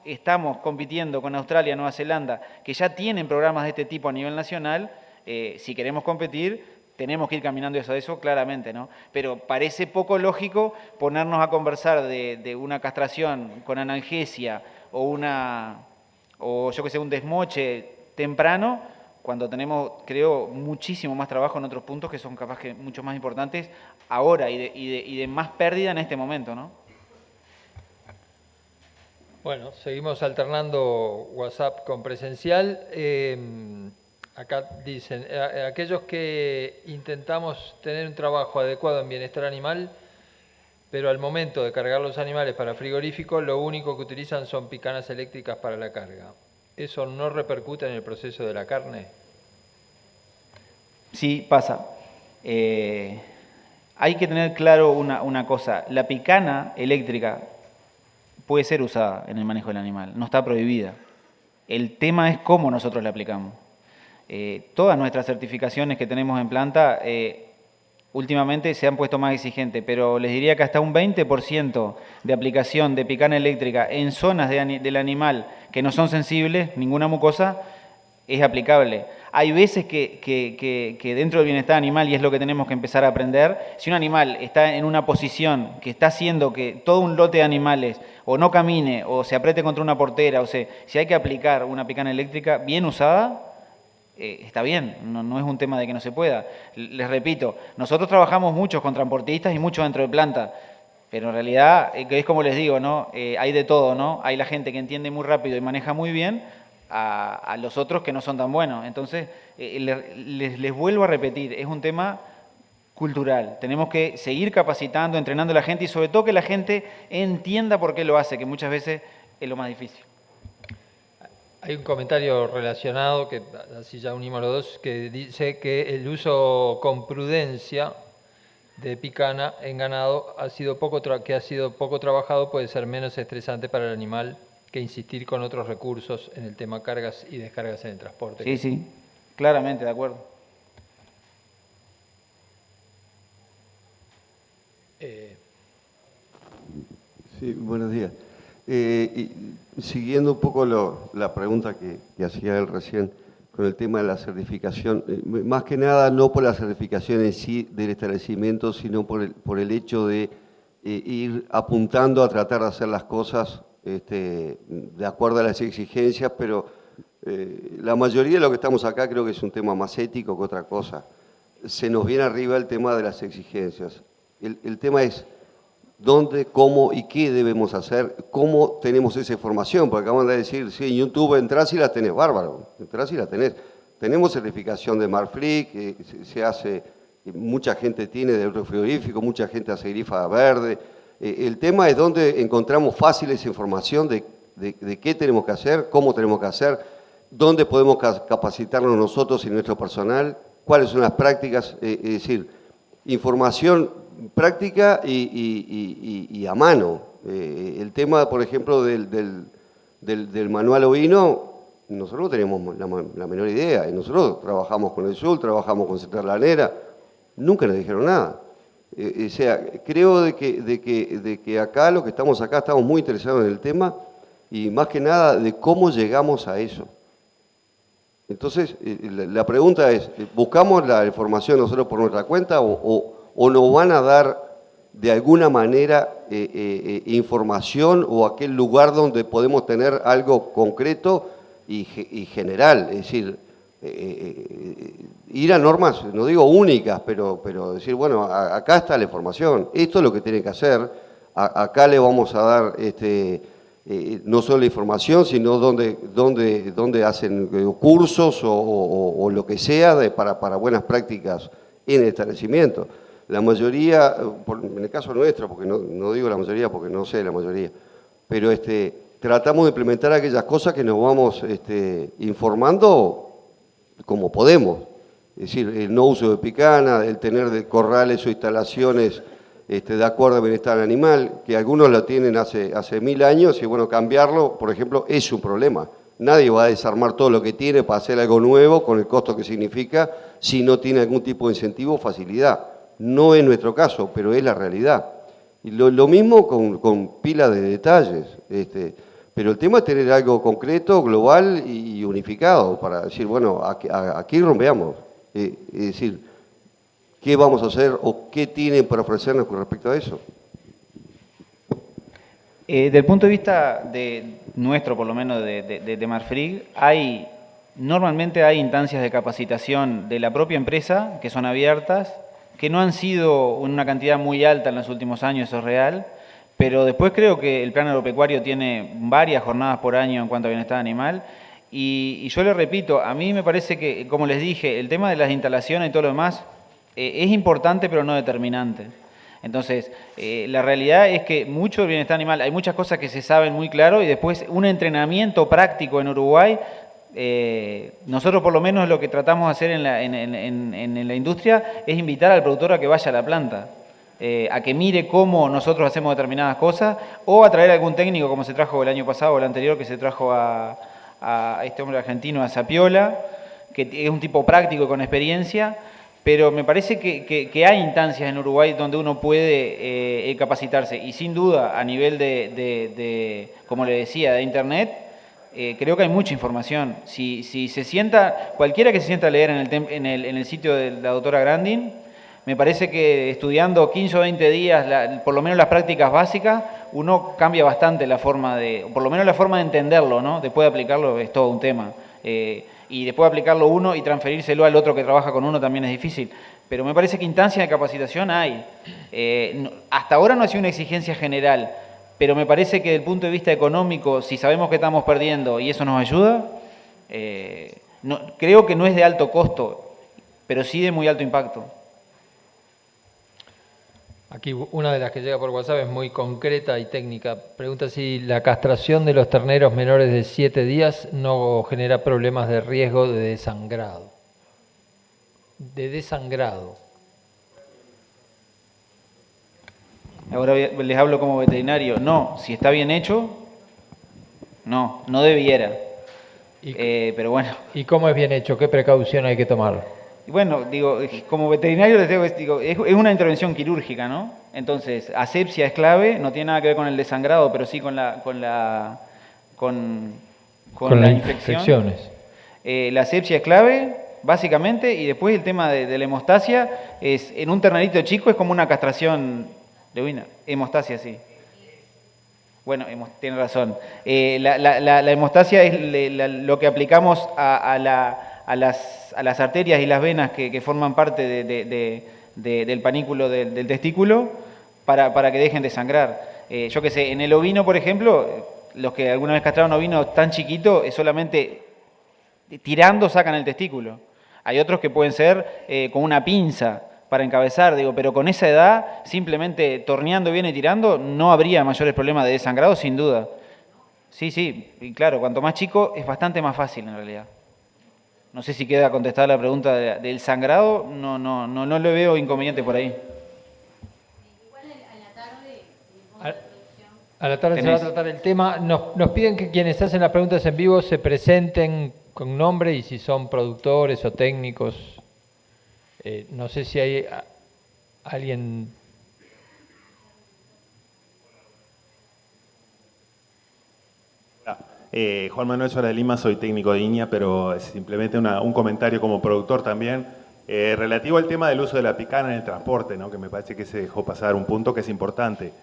estamos compitiendo con Australia, Nueva Zelanda, que ya tienen programas de este tipo a nivel nacional, si queremos competir, tenemos que ir caminando hacia eso claramente, ¿no? Pero parece poco lógico ponernos a conversar de una castración con analgesia o yo que sé, un desmoche temprano, cuando tenemos, creo, muchísimo más trabajo en otros puntos que son capaz que mucho más importantes ahora y de más pérdida en este momento, ¿no? Bueno, seguimos alternando WhatsApp con presencial. Acá dicen, aquellos que intentamos tener un trabajo adecuado en bienestar animal, pero al momento de cargar los animales para frigorífico, lo único que utilizan son picanas eléctricas para la carga. ¿Eso no repercute en el proceso de la carne? Sí, pasa. Hay que tener claro una cosa. La picana eléctrica puede ser usada en el manejo del animal, no está prohibida. El tema es cómo nosotros la aplicamos. Todas nuestras certificaciones que tenemos en planta últimamente se han puesto más exigentes, pero les diría que hasta un 20% de aplicación de picana eléctrica en zonas del animal que no son sensibles, ninguna mucosa, es aplicable. hay veces que dentro del bienestar animal, y es lo que tenemos que empezar a aprender, si un animal está en una posición que está haciendo que todo un lote de animales o no camine, o se apriete contra una portera, o sea, si hay que aplicar una picana eléctrica bien usada, está bien, no es un tema de que no se pueda. Les repito, nosotros trabajamos mucho con transportistas y mucho dentro de planta, pero en realidad, es como les digo, ¿no? Hay de todo, ¿no? Hay la gente que entiende muy rápido y maneja muy bien, a los otros que no son tan buenos. Entonces, les vuelvo a repetir, es un tema cultural. Tenemos que seguir capacitando, entrenando a la gente y sobre todo que la gente entienda por qué lo hace, que muchas veces es lo más difícil. Hay un comentario relacionado, que así ya unimos los dos, que dice que el uso con prudencia de picana en ganado ha sido poco trabajado, puede ser menos estresante para el animal que insistir con otros recursos en el tema cargas y descargas en el transporte. Sí, sí, claramente, de acuerdo. Sí, buenos días. Siguiendo un poco la pregunta que hacía él recién con el tema de la certificación, más que nada no por la certificación en sí del establecimiento, sino por el hecho de ir apuntando a tratar de hacer las cosas de acuerdo a las exigencias, pero la mayoría de lo que estamos acá creo que es un tema más ético que otra cosa. Se nos viene arriba el tema de las exigencias. El tema es dónde, cómo y qué debemos hacer, cómo tenemos esa información, porque acaban de decir, sí, en YouTube entras y la tenés, bárbaro, entras y la tenés. Tenemos certificación de Marfrig, se hace, mucha gente tiene de frigorífico, mucha gente hace grifa verde. El tema es dónde encontramos fácil esa información de qué tenemos que hacer, cómo tenemos que hacer, dónde podemos capacitarnos nosotros y nuestro personal, cuáles son las prácticas, es decir, información práctica y a mano. El tema, por ejemplo, del manual ovino, nosotros no teníamos la menor idea, y nosotros trabajamos con el Sur, trabajamos con Central Lanera, nunca nos dijeron nada. O sea, creo de que acá, los que estamos acá, estamos muy interesados en el tema, y más que nada de cómo llegamos a eso. Entonces, la pregunta es, ¿buscamos la información nosotros por nuestra cuenta o nos van a dar de alguna manera información o aquel lugar donde podemos tener algo concreto y general? Es decir, ir a normas, no digo únicas, pero decir, bueno, acá está la información, esto es lo que tienen que hacer, acá le vamos a dar no solo la información, sino dónde hacen cursos o lo que sea para buenas prácticas en el establecimiento. La mayoría, en el caso nuestro, porque no digo la mayoría porque no sé la mayoría, pero tratamos de implementar aquellas cosas que nos vamos informando como podemos. Es decir, el no uso de picana, el tener de corrales o instalaciones de acuerdo al bienestar animal, que algunos lo tienen hace 1000 años y bueno, cambiarlo, por ejemplo, es un problema. Nadie va a desarmar todo lo que tiene para hacer algo nuevo con el costo que significa si no tiene algún tipo de incentivo o facilidad. No es nuestro caso, pero es la realidad. Y lo mismo con pila de detalles. Pero el tema es tener algo concreto, global y unificado para decir, bueno, aquí rompeamos. Es decir, ¿qué vamos a hacer o qué tienen para ofrecernos con respecto a eso? Del punto de vista de nuestro, por lo menos de Marfrig, normalmente hay instancias de capacitación de la propia empresa que son abiertas, que no han sido una cantidad muy alta en los últimos años, eso es real, pero después creo que el plan agropecuario tiene varias jornadas por año en cuanto a bienestar animal, y yo le repito, a mí me parece que, como les dije, el tema de las instalaciones y todo lo demás es importante pero no determinante. Entonces, la realidad es que mucho del bienestar animal, hay muchas cosas que se saben muy claro y después un entrenamiento práctico en Uruguay. Nosotros por lo menos lo que tratamos de hacer en la industria es invitar al productor a que vaya a la planta, a que mire cómo nosotros hacemos determinadas cosas o a traer algún técnico como se trajo el año pasado o el anterior que se trajo a este hombre argentino, a Zapiola, que es un tipo práctico con experiencia, pero me parece que hay instancias en Uruguay donde uno puede capacitarse y sin duda a nivel como le decía, de internet, creo que hay mucha información. Si se sienta, cualquiera que se sienta a leer en el sitio de la doctora Grandin, me parece que estudiando 15 o 20 días, por lo menos las prácticas básicas, uno cambia bastante la forma por lo menos la forma de entenderlo, ¿no? Después de aplicarlo es todo un tema. Y después de aplicarlo uno y transferírselo al otro que trabaja con uno también es difícil. Pero me parece que instancias de capacitación hay. Hasta ahora no ha sido una exigencia general, pero me parece que desde el punto de vista económico, si sabemos que estamos perdiendo y eso nos ayuda, creo que no es de alto costo, pero sí de muy alto impacto. Aquí una de las que llega por WhatsApp es muy concreta y técnica. Pregunta si la castración de los terneros menores de 7 días no genera problemas de riesgo de desangrado. Ahora les hablo como veterinario. No, si está bien hecho, no debiera. Pero bueno. ¿Y cómo es bien hecho? ¿Qué precaución hay que tomar? Bueno, digo, como veterinario les digo, es una intervención quirúrgica, ¿no? Entonces, asepsia es clave, no tiene nada que ver con el desangrado, pero sí con las infecciones. La asepsia es clave, básicamente, y después el tema de la hemostasia, en un ternerito chico es como una castración de ovina. Hemostasia, sí. Bueno, tiene razón. La hemostasia es lo que aplicamos a las arterias y las venas que forman parte del panículo del testículo para que dejen de sangrar. Yo qué sé, en el ovino, por ejemplo, los que alguna vez castraron ovinos tan chiquitos, es solamente tirando sacan el testículo. Hay otros que pueden ser con una pinza para encabezar, pero con esa edad, simplemente torneando bien y tirando, no habría mayores problemas de desangrado, sin duda. Sí, y claro, cuanto más chico es bastante más fácil en realidad. No sé si queda contestada la pregunta del sangrado, no le veo inconveniente por ahí. Igual a la tarde, a la tarde se va a tratar el tema. Nos piden que quienes hacen las preguntas en vivo se presenten con nombre y si son productores o técnicos. No sé si hay alguien... Juan Manuel Suárez de Lima, soy técnico de INIA, pero es simplemente un comentario como productor también, relativo al tema del uso de la picana en el transporte, ¿no? Que me parece que se dejó pasar un punto que es importante.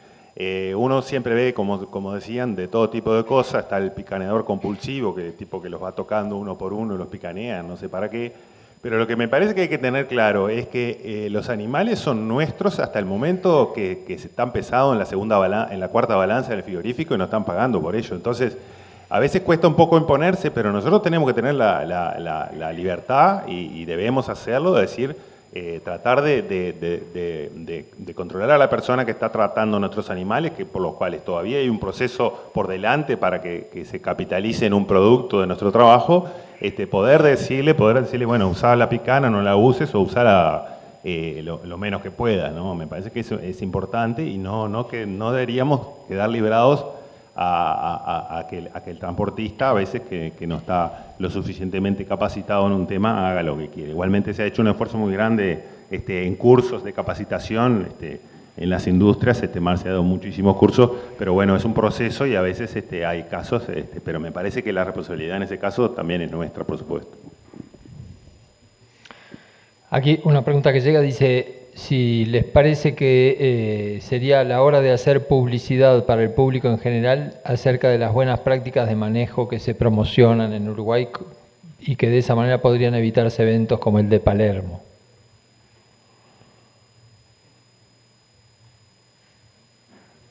Uno siempre ve, como decían, de todo tipo de cosas. Está el picaneador compulsivo, que tipo que los va tocando uno por uno y los picanea, no sé para qué. Pero lo que me parece que hay que tener claro es que los animales son nuestros hasta el momento que se están pesados en la cuarta balanza del frigorífico y no están pagando por ello. Entonces, a veces cuesta un poco imponerse, pero nosotros tenemos que tener la libertad y debemos hacerlo, de decir, tratar de controlar a la persona que está tratando nuestros animales, que por los cuales todavía hay un proceso por delante para que se capitalice en un producto de nuestro trabajo, poder decirle, bueno, usá la picana, no la uses, o usala lo menos que puedas, ¿no? Me parece que eso es importante y no deberíamos quedar librados a que el transportista, a veces que no está lo suficientemente capacitado en un tema, haga lo que quiere. Igualmente se ha hecho un esfuerzo muy grande en cursos de capacitación, en las industrias, se ha dado muchísimos cursos, pero bueno, es un proceso y a veces hay casos, pero me parece que la responsabilidad en ese caso también es nuestra, por supuesto. Aquí una pregunta que llega, dice... Si les parece que sería la hora de hacer publicidad para el público en general acerca de las buenas prácticas de manejo que se promocionan en Uruguay y que de esa manera podrían evitarse eventos como el de Palermo.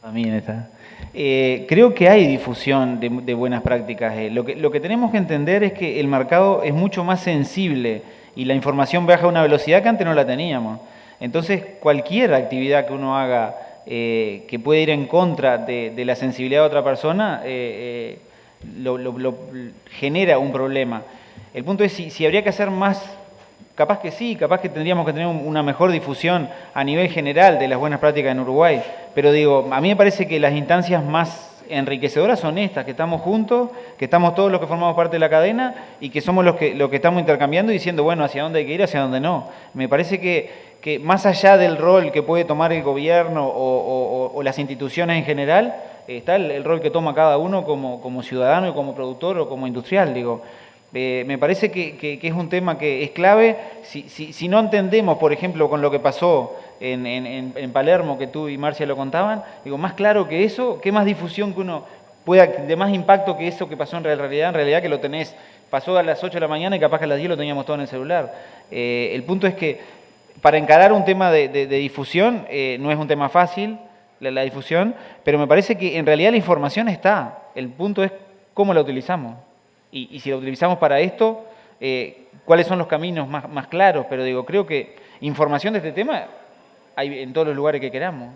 También está. Creo que hay difusión de buenas prácticas. Lo que tenemos que entender es que el mercado es mucho más sensible y la información viaja a una velocidad que antes no la teníamos. Entonces, cualquier actividad que uno haga que puede ir en contra de la sensibilidad de otra persona, genera un problema. El punto es si habría que hacer más, capaz que sí, capaz que tendríamos que tener una mejor difusión a nivel general de las buenas prácticas en Uruguay. Pero digo, a mí me parece que las instancias más enriquecedoras son estas, que estamos juntos, que estamos todos los que formamos parte de la cadena y que somos los que estamos intercambiando y diciendo, bueno, hacia dónde hay que ir, hacia dónde no. Me parece que más allá del rol que puede tomar el gobierno o las instituciones en general, está el rol que toma cada uno como ciudadano y como productor o como industrial, digo. Me parece que es un tema que es clave. Si no entendemos, por ejemplo, con lo que pasó en Palermo, que tú y Marcia lo contaban, digo, más claro que eso, qué más difusión que uno pueda, de más impacto que eso que pasó en realidad que lo tenés, pasó a las 8 de la mañana y capaz que a las 10 lo teníamos todo en el celular. El punto es que para encarar un tema de difusión, no es un tema fácil, la difusión, pero me parece que en realidad la información está. El punto es cómo la utilizamos. Y si la utilizamos para esto, cuáles son los caminos más claros. Pero digo, creo que información de este tema hay en todos los lugares que queramos.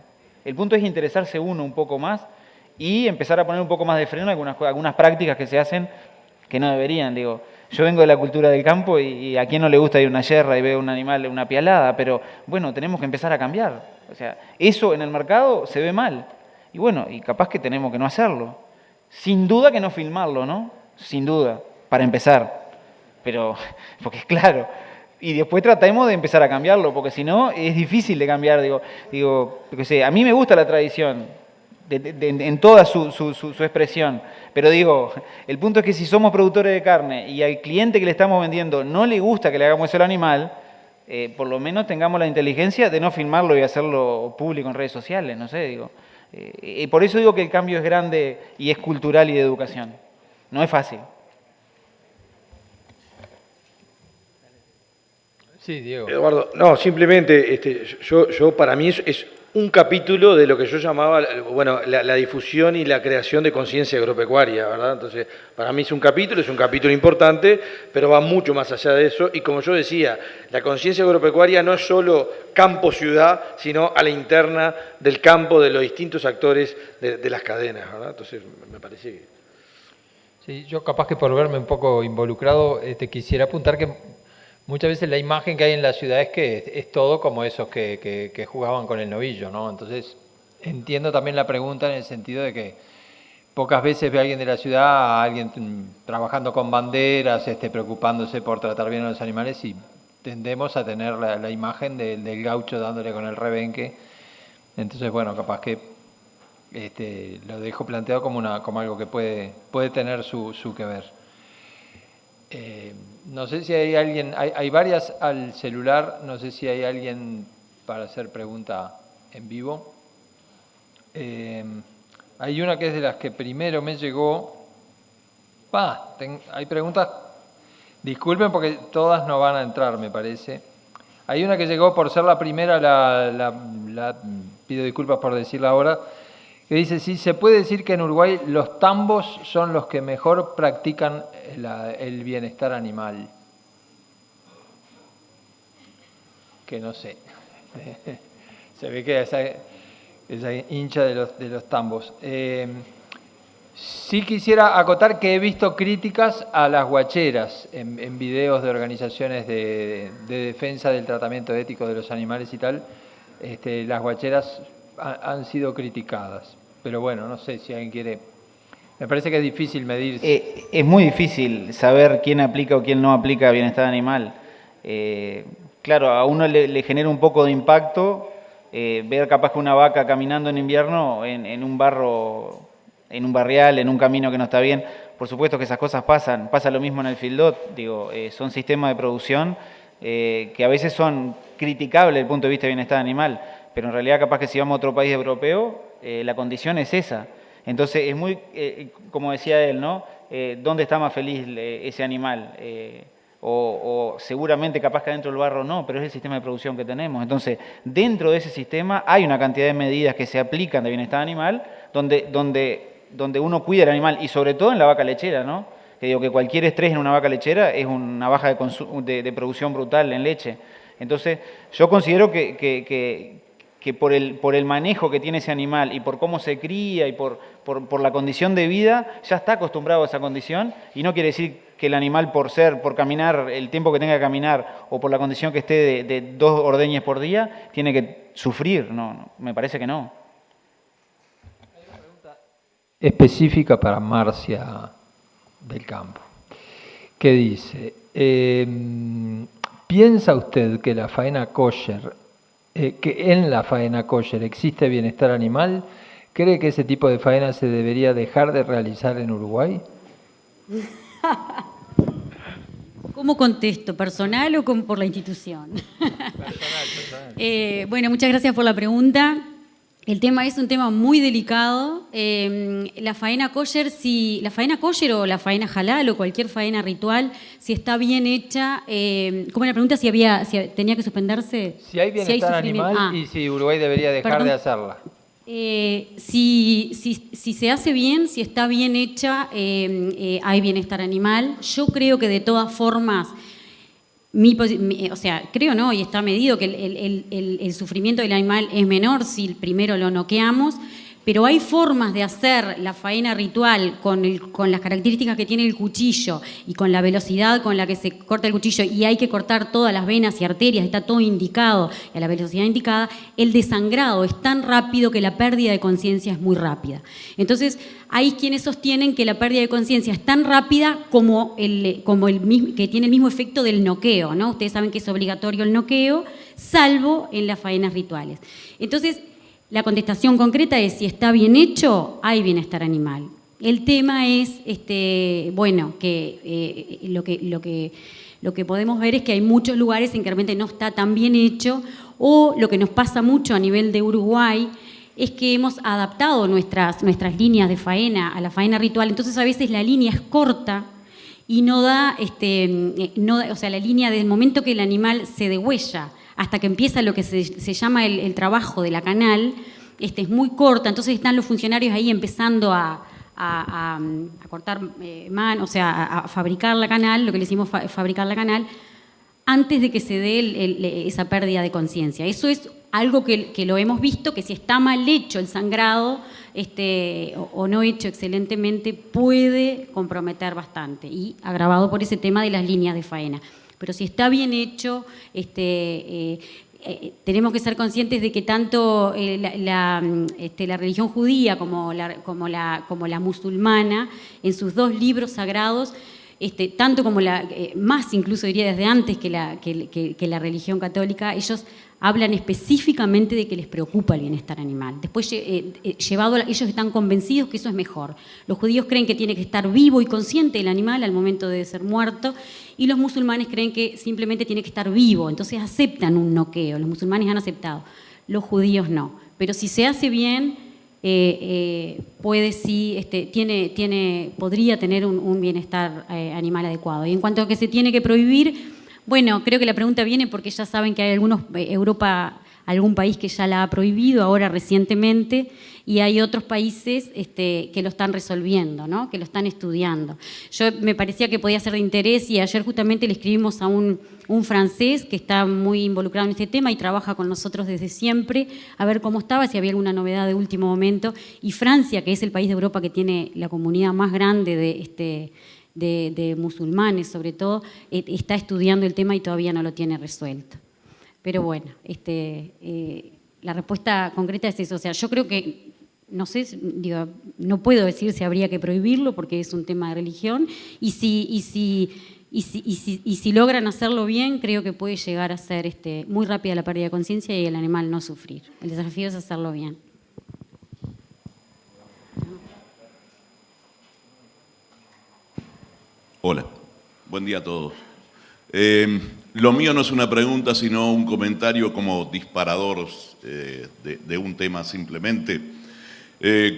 El punto es interesarse uno un poco más y empezar a poner un poco más de freno a algunas prácticas que se hacen que no deberían. Digo, yo vengo de la cultura del campo y a quién no le gusta ir a una yerra y ver un animal, una pialada, pero bueno, tenemos que empezar a cambiar. O sea, eso en el mercado se ve mal. Y bueno, y capaz que tenemos que no hacerlo. Sin duda que no filmarlo, ¿no? Sin duda, para empezar. Pero, porque es claro. Y después tratemos de empezar a cambiarlo, porque si no, es difícil de cambiar. Digo, porque sé, a mí me gusta la tradición, en toda su expresión. Pero digo, el punto es que si somos productores de carne y al cliente que le estamos vendiendo no le gusta que le hagamos eso al animal, por lo menos tengamos la inteligencia de no filmarlo y hacerlo público en redes sociales, no sé, digo. Por eso digo que el cambio es grande y es cultural y de educación. No es fácil. Sí, Diego. Eduardo, no, simplemente, yo para mí es un capítulo de lo que yo llamaba, bueno, la difusión y la creación de conciencia agropecuaria, ¿verdad? Entonces, para mí es un capítulo importante, pero va mucho más allá de eso. Y como yo decía, la conciencia agropecuaria no es solo campo-ciudad, sino a la interna del campo, de los distintos actores de las cadenas, ¿verdad? Entonces, me parece que... Sí, yo capaz que por verme un poco involucrado, quisiera apuntar que muchas veces la imagen que hay en la ciudad es que es todo como esos que jugaban con el novillo, ¿no? Entonces, entiendo también la pregunta en el sentido de que pocas veces ve a alguien de la ciudad, a alguien trabajando con banderas, preocupándose por tratar bien a los animales, y tendemos a tener la imagen del gaucho dándole con el rebenque. Entonces, bueno, capaz que lo dejo planteado como algo que puede tener su que ver. No sé si hay alguien, hay varias al celular, no sé si hay alguien para hacer pregunta en vivo. Hay una que es de las que primero me llegó. Hay preguntas, disculpen porque todas no van a entrar, me parece. Hay una que llegó por ser la primera, pido disculpas por decirla ahora, que dice, sí, se puede decir que en Uruguay los tambos son los que mejor practican el bienestar animal. Que no sé. Se ve que esa hincha de los tambos. Sí quisiera acotar que he visto críticas a las guacheras en videos de organizaciones de defensa del tratamiento ético de los animales y tal. Las guacheras han sido criticadas. Pero bueno, no sé si alguien quiere... Me parece que es difícil medir... Es muy difícil saber quién aplica o quién no aplica bienestar animal. Claro, a uno le genera un poco de impacto ver capaz que una vaca caminando en invierno en un barro, en un barrial, en un camino que no está bien. Por supuesto que esas cosas pasan. Pasa lo mismo en el fieldot. Digo, son sistemas de producción que a veces son criticables desde el punto de vista de bienestar animal. Pero en realidad capaz que si vamos a otro país europeo, la condición es esa. Entonces es muy, como decía él, ¿no? ¿Dónde está más feliz ese animal? O seguramente capaz que adentro del barro no, pero es el sistema de producción que tenemos. Entonces, dentro de ese sistema hay una cantidad de medidas que se aplican de bienestar animal donde uno cuida el animal, y sobre todo en la vaca lechera, ¿no? Que digo que cualquier estrés en una vaca lechera es una baja de producción brutal en leche. Entonces, yo considero que por el manejo que tiene ese animal y por cómo se cría y por la condición de vida, ya está acostumbrado a esa condición, y no quiere decir que el animal por caminar el tiempo que tenga que caminar o por la condición que esté de 2 ordeñes por día, tiene que sufrir. No, me parece que no. Hay una pregunta específica para Marcia del Campo, que dice, ¿piensa usted que la faena kosher que en la faena kosher existe bienestar animal? ¿Cree que ese tipo de faena se debería dejar de realizar en Uruguay? ¿Cómo contesto? ¿Personal o por la institución? Personal. Bueno, muchas gracias por la pregunta. El tema es un tema muy delicado. La faena kosher, la faena kosher o la faena halal o cualquier faena ritual, si está bien hecha, ¿cómo era la pregunta? Si tenía que suspenderse. Si hay bienestar animal y si Uruguay debería dejar de hacerla. Si se hace bien, si está bien hecha, hay bienestar animal. Yo creo que de todas formas, o sea, creo no, y está medido que el sufrimiento del animal es menor si primero lo noqueamos, pero hay formas de hacer la faena ritual con las características que tiene el cuchillo y con la velocidad con la que se corta el cuchillo, y hay que cortar todas las venas y arterias, está todo indicado a la velocidad indicada. El desangrado es tan rápido que la pérdida de conciencia es muy rápida. Entonces, hay quienes sostienen que la pérdida de conciencia es tan rápida como que tiene el mismo efecto del noqueo, ¿no? Ustedes saben que es obligatorio el noqueo, salvo en las faenas rituales. Entonces, la contestación concreta es, si está bien hecho, hay bienestar animal. El tema es, bueno, que lo que podemos ver es que hay muchos lugares en que realmente no está tan bien hecho, o lo que nos pasa mucho a nivel de Uruguay es que hemos adaptado nuestras líneas de faena a la faena ritual. Entonces, a veces la línea es corta y no da, o sea, la línea del momento que el animal se degüella hasta que empieza lo que se llama el trabajo de la canal, es muy corta. Entonces están los funcionarios ahí empezando a cortar o sea, a fabricar la canal, lo que le decimos fabricar la canal, antes de que se dé esa pérdida de conciencia. Eso es algo que lo hemos visto, que si está mal hecho el sangrado o no hecho excelentemente, puede comprometer bastante, y agravado por ese tema de las líneas de faena. Pero si está bien hecho, tenemos que ser conscientes de que tanto la religión judía como la musulmana, en sus dos libros sagrados, tanto como más incluso diría desde antes que la religión católica, ellos hablan específicamente de que les preocupa el bienestar animal. Después, ellos están convencidos que eso es mejor. Los judíos creen que tiene que estar vivo y consciente el animal al momento de ser muerto, y los musulmanes creen que simplemente tiene que estar vivo. Entonces aceptan un noqueo. Los musulmanes han aceptado, los judíos no. Pero si se hace bien, podría tener un bienestar animal adecuado. Y en cuanto a que se tiene que prohibir, bueno, creo que la pregunta viene porque ya saben que hay algún país que ya la ha prohibido ahora recientemente, y hay otros países que lo están resolviendo, ¿no? Que lo están estudiando. Me parecía que podía ser de interés, y ayer justamente le escribimos a un francés que está muy involucrado en este tema y trabaja con nosotros desde siempre, a ver cómo estaba, si había alguna novedad de último momento. Y Francia, que es el país de Europa que tiene la comunidad más grande de musulmanes, sobre todo, está estudiando el tema y todavía no lo tiene resuelto. Pero bueno, la respuesta concreta es eso. O sea, yo creo que, no sé, no puedo decir si habría que prohibirlo porque es un tema de religión, y si logran hacerlo bien, creo que puede llegar a ser muy rápida la pérdida de conciencia y el animal no sufrir. El desafío es hacerlo bien. Hola, buen día a todos. Lo mío no es una pregunta, sino un comentario como disparador de un tema simplemente.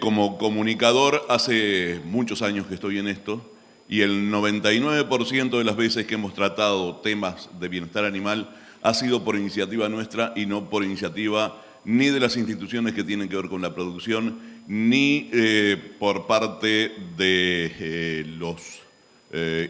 Como comunicador, hace muchos años que estoy en esto, y el 99% de las veces que hemos tratado temas de bienestar animal ha sido por iniciativa nuestra y no por iniciativa ni de las instituciones que tienen que ver con la producción, ni por parte de los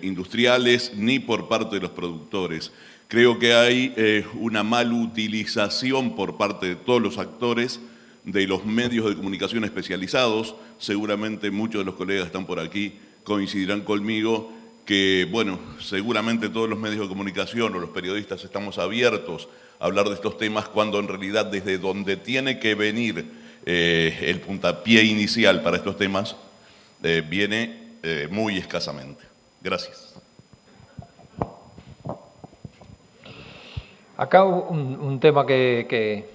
industriales, ni por parte de los productores. Creo que hay una malutilización por parte de todos los actores de los medios de comunicación especializados. Seguramente muchos de los colegas que están por aquí coincidirán conmigo que, bueno, seguramente todos los medios de comunicación o los periodistas estamos abiertos a hablar de estos temas, cuando en realidad desde donde tiene que venir el puntapié inicial para estos temas viene muy escasamente. Gracias. Acá un tema que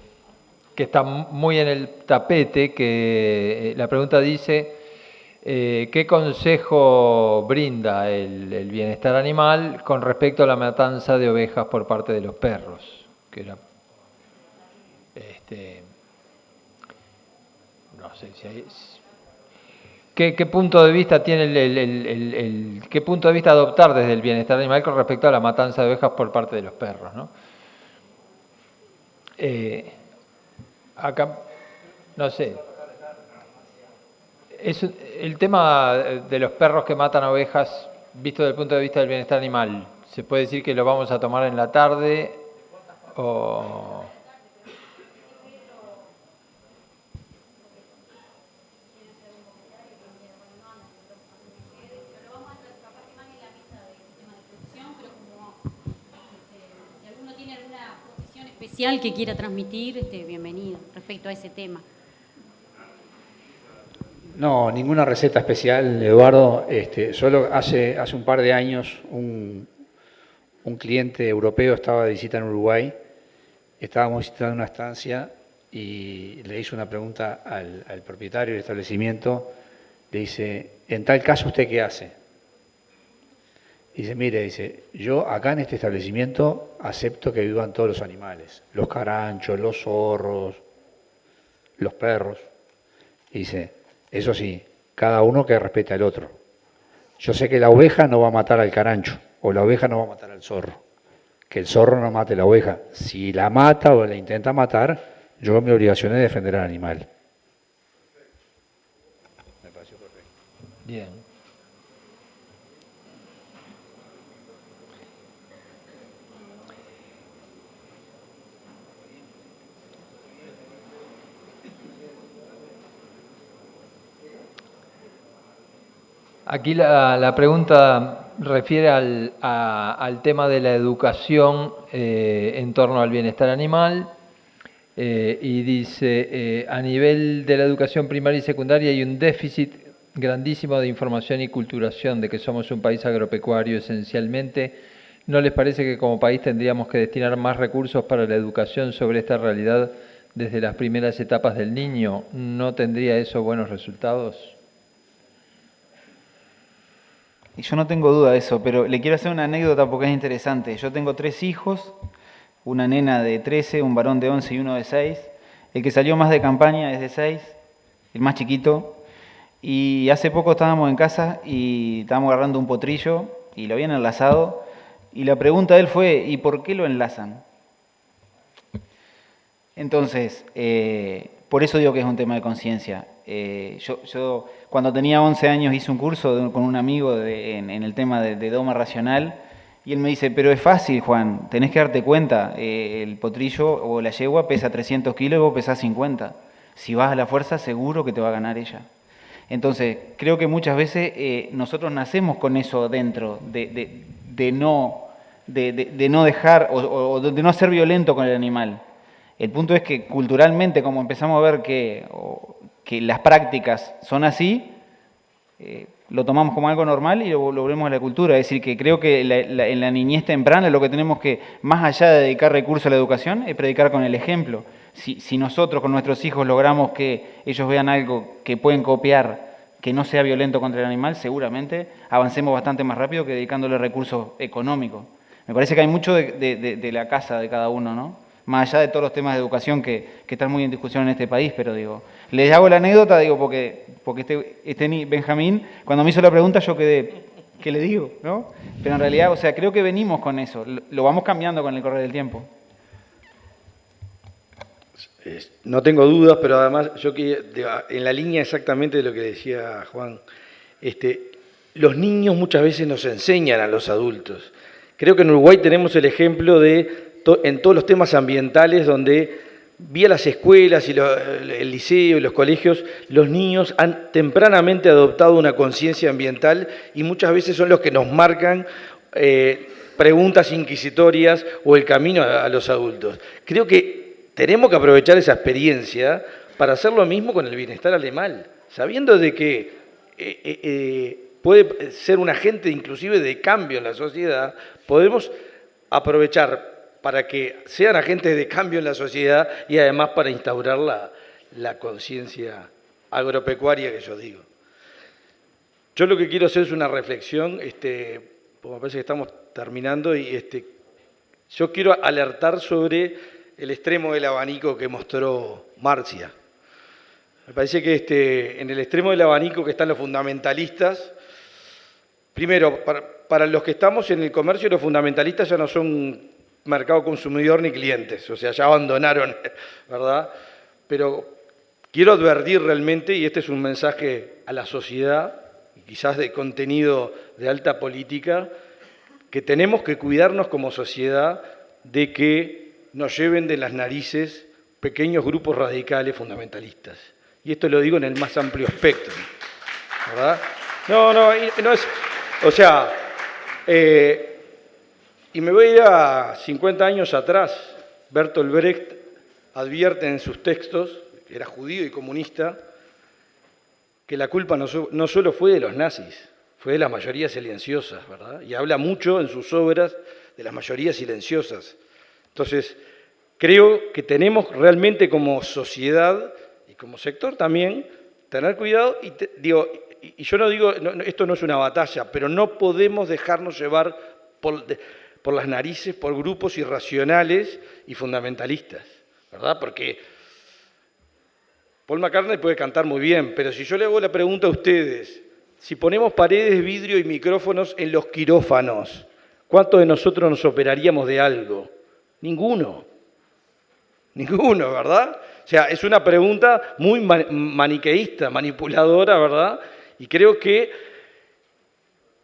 que está muy en el tapete, que la pregunta dice, ¿qué consejo brinda el bienestar animal con respecto a la matanza de ovejas por parte de los perros? Que era, no sé si hay... ¿Qué punto de vista tiene qué punto de vista adoptar desde el bienestar animal con respecto a la matanza de ovejas por parte de los perros, ¿no? Acá, no sé. El tema de los perros que matan ovejas, visto desde el punto de vista del bienestar animal, ¿se puede decir que lo vamos a tomar en la tarde o...? Especial que quiera transmitir, bienvenido respecto a ese tema. No, ninguna receta especial, Eduardo. Solo hace un par de años un cliente europeo estaba de visita en Uruguay. Estábamos visitando una estancia y le hizo una pregunta al propietario del establecimiento. Le dice, en tal caso, ¿usted qué hace? Dice, mire, dice, yo acá en este establecimiento acepto que vivan todos los animales, los caranchos, los zorros, los perros. Dice, eso sí, cada uno que respete al otro. Yo sé que la oveja no va a matar al carancho, o la oveja no va a matar al zorro. Que el zorro no mate a la oveja. Si la mata o la intenta matar, yo mi obligación es defender al animal. Me pareció perfecto. Bien. Aquí la pregunta refiere al tema de la educación en torno al bienestar animal y dice, a nivel de la educación primaria y secundaria hay un déficit grandísimo de información y culturación de que somos un país agropecuario esencialmente. ¿No les parece que como país tendríamos que destinar más recursos para la educación sobre esta realidad desde las primeras etapas del niño? ¿No tendría eso buenos resultados? Y yo no tengo duda de eso, pero le quiero hacer una anécdota porque es interesante. Yo tengo 3 hijos, una nena de 13, un varón de 11 y uno de 6. El que salió más de campaña es de 6, el más chiquito. Y hace poco estábamos en casa y estábamos agarrando un potrillo y lo habían enlazado. Y la pregunta de él fue, ¿y por qué lo enlazan? Entonces, por eso digo que es un tema de conciencia. Yo cuando tenía 11 años hice un curso con un amigo en el tema de doma racional y él me dice, pero es fácil, Juan, tenés que darte cuenta, el potrillo o la yegua pesa 300 kilos y vos pesás 50. Si vas a la fuerza, seguro que te va a ganar ella. Entonces, creo que muchas veces nosotros nacemos con eso dentro, de no dejar o de no ser violento con el animal. El punto es que culturalmente, como empezamos a ver que las prácticas son así, lo tomamos como algo normal y lo volvemos a la cultura. Es decir, que creo que en la niñez temprana lo que tenemos que, más allá de dedicar recursos a la educación, es predicar con el ejemplo. Si nosotros con nuestros hijos logramos que ellos vean algo que pueden copiar, que no sea violento contra el animal, seguramente avancemos bastante más rápido que dedicándole recursos económicos. Me parece que hay mucho de la casa de cada uno, ¿no? Más allá de todos los temas de educación que están muy en discusión en este país, pero digo, les hago la anécdota, digo, porque Benjamín, cuando me hizo la pregunta yo quedé, ¿qué le digo? ¿No? Pero en realidad, o sea, creo que venimos con eso, lo vamos cambiando con el correr del tiempo. No tengo dudas, pero además yo en la línea exactamente de lo que decía Juan, los niños muchas veces nos enseñan a los adultos. Creo que en Uruguay tenemos el ejemplo en todos los temas ambientales donde vía las escuelas y el liceo y los colegios, los niños han tempranamente adoptado una conciencia ambiental y muchas veces son los que nos marcan preguntas inquisitorias o el camino a los adultos. Creo que tenemos que aprovechar esa experiencia para hacer lo mismo con el bienestar animal, sabiendo de que puede ser un agente inclusive de cambio en la sociedad, podemos aprovechar para que sean agentes de cambio en la sociedad y además para instaurar la conciencia agropecuaria que yo digo. Yo lo que quiero hacer es una reflexión, porque me parece que estamos terminando, y yo quiero alertar sobre el extremo del abanico que mostró Marcia. Me parece que en el extremo del abanico que están los fundamentalistas, primero, para los que estamos en el comercio, los fundamentalistas ya no son mercado consumidor ni clientes, o sea, ya abandonaron, ¿verdad? Pero quiero advertir realmente, y este es un mensaje a la sociedad, quizás de contenido de alta política, que tenemos que cuidarnos como sociedad de que nos lleven de las narices pequeños grupos radicales fundamentalistas. Y esto lo digo en el más amplio espectro, ¿verdad? No es... O sea, y me voy a ir a 50 años atrás. Bertolt Brecht advierte en sus textos, que era judío y comunista, que la culpa no solo fue de los nazis, fue de las mayorías silenciosas, ¿verdad? Y habla mucho en sus obras de las mayorías silenciosas. Entonces, creo que tenemos realmente como sociedad y como sector también tener cuidado, y yo no digo, esto no es una batalla, pero no podemos dejarnos llevar por las narices por grupos irracionales y fundamentalistas, ¿verdad? Porque Paul McCartney puede cantar muy bien, pero si yo le hago la pregunta a ustedes, si ponemos paredes de vidrio y micrófonos en los quirófanos, ¿cuántos de nosotros nos operaríamos de algo? Ninguno. Ninguno, ¿verdad? O sea, es una pregunta muy maniqueísta, manipuladora, ¿verdad? Y creo que,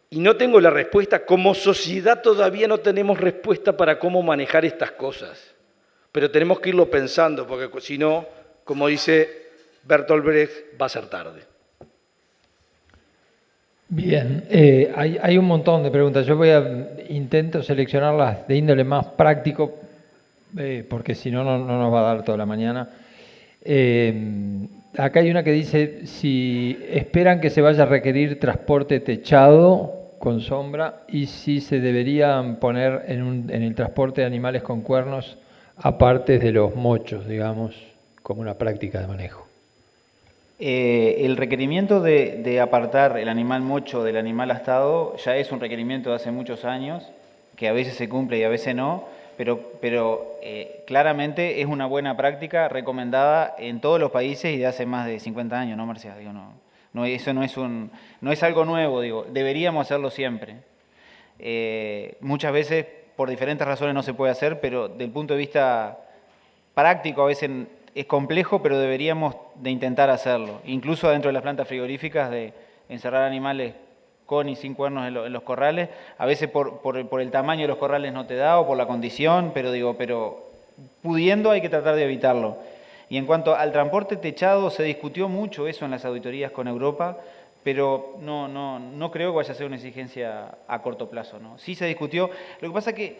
y no tengo la respuesta, como sociedad todavía no tenemos respuesta para cómo manejar estas cosas. Pero tenemos que irlo pensando, porque si no, como dice Bertolt Brecht, va a ser tarde. Bien, hay un montón de preguntas. Yo intento seleccionarlas de índole más práctico, porque si no, no nos va a dar toda la mañana. Acá hay una que dice si esperan que se vaya a requerir transporte techado con sombra y si se deberían poner en el transporte de animales con cuernos aparte de los mochos, digamos, como una práctica de manejo. El requerimiento de apartar el animal mocho del animal astado ya es un requerimiento de hace muchos años, que a veces se cumple y a veces no, pero claramente es una buena práctica recomendada en todos los países y de hace más de 50 años, ¿no, Marcia? Digo, eso no es algo nuevo, digo, deberíamos hacerlo siempre. Muchas veces, por diferentes razones, no se puede hacer, pero del punto de vista práctico a veces es complejo, pero deberíamos de intentar hacerlo. Incluso dentro de las plantas frigoríficas, de encerrar animales con y sin cuernos en los corrales. A veces por el tamaño de los corrales no te da o por la condición, pero pudiendo hay que tratar de evitarlo. Y en cuanto al transporte techado, se discutió mucho eso en las auditorías con Europa, pero no creo que vaya a ser una exigencia a corto plazo, ¿no? Sí se discutió. Lo que pasa es que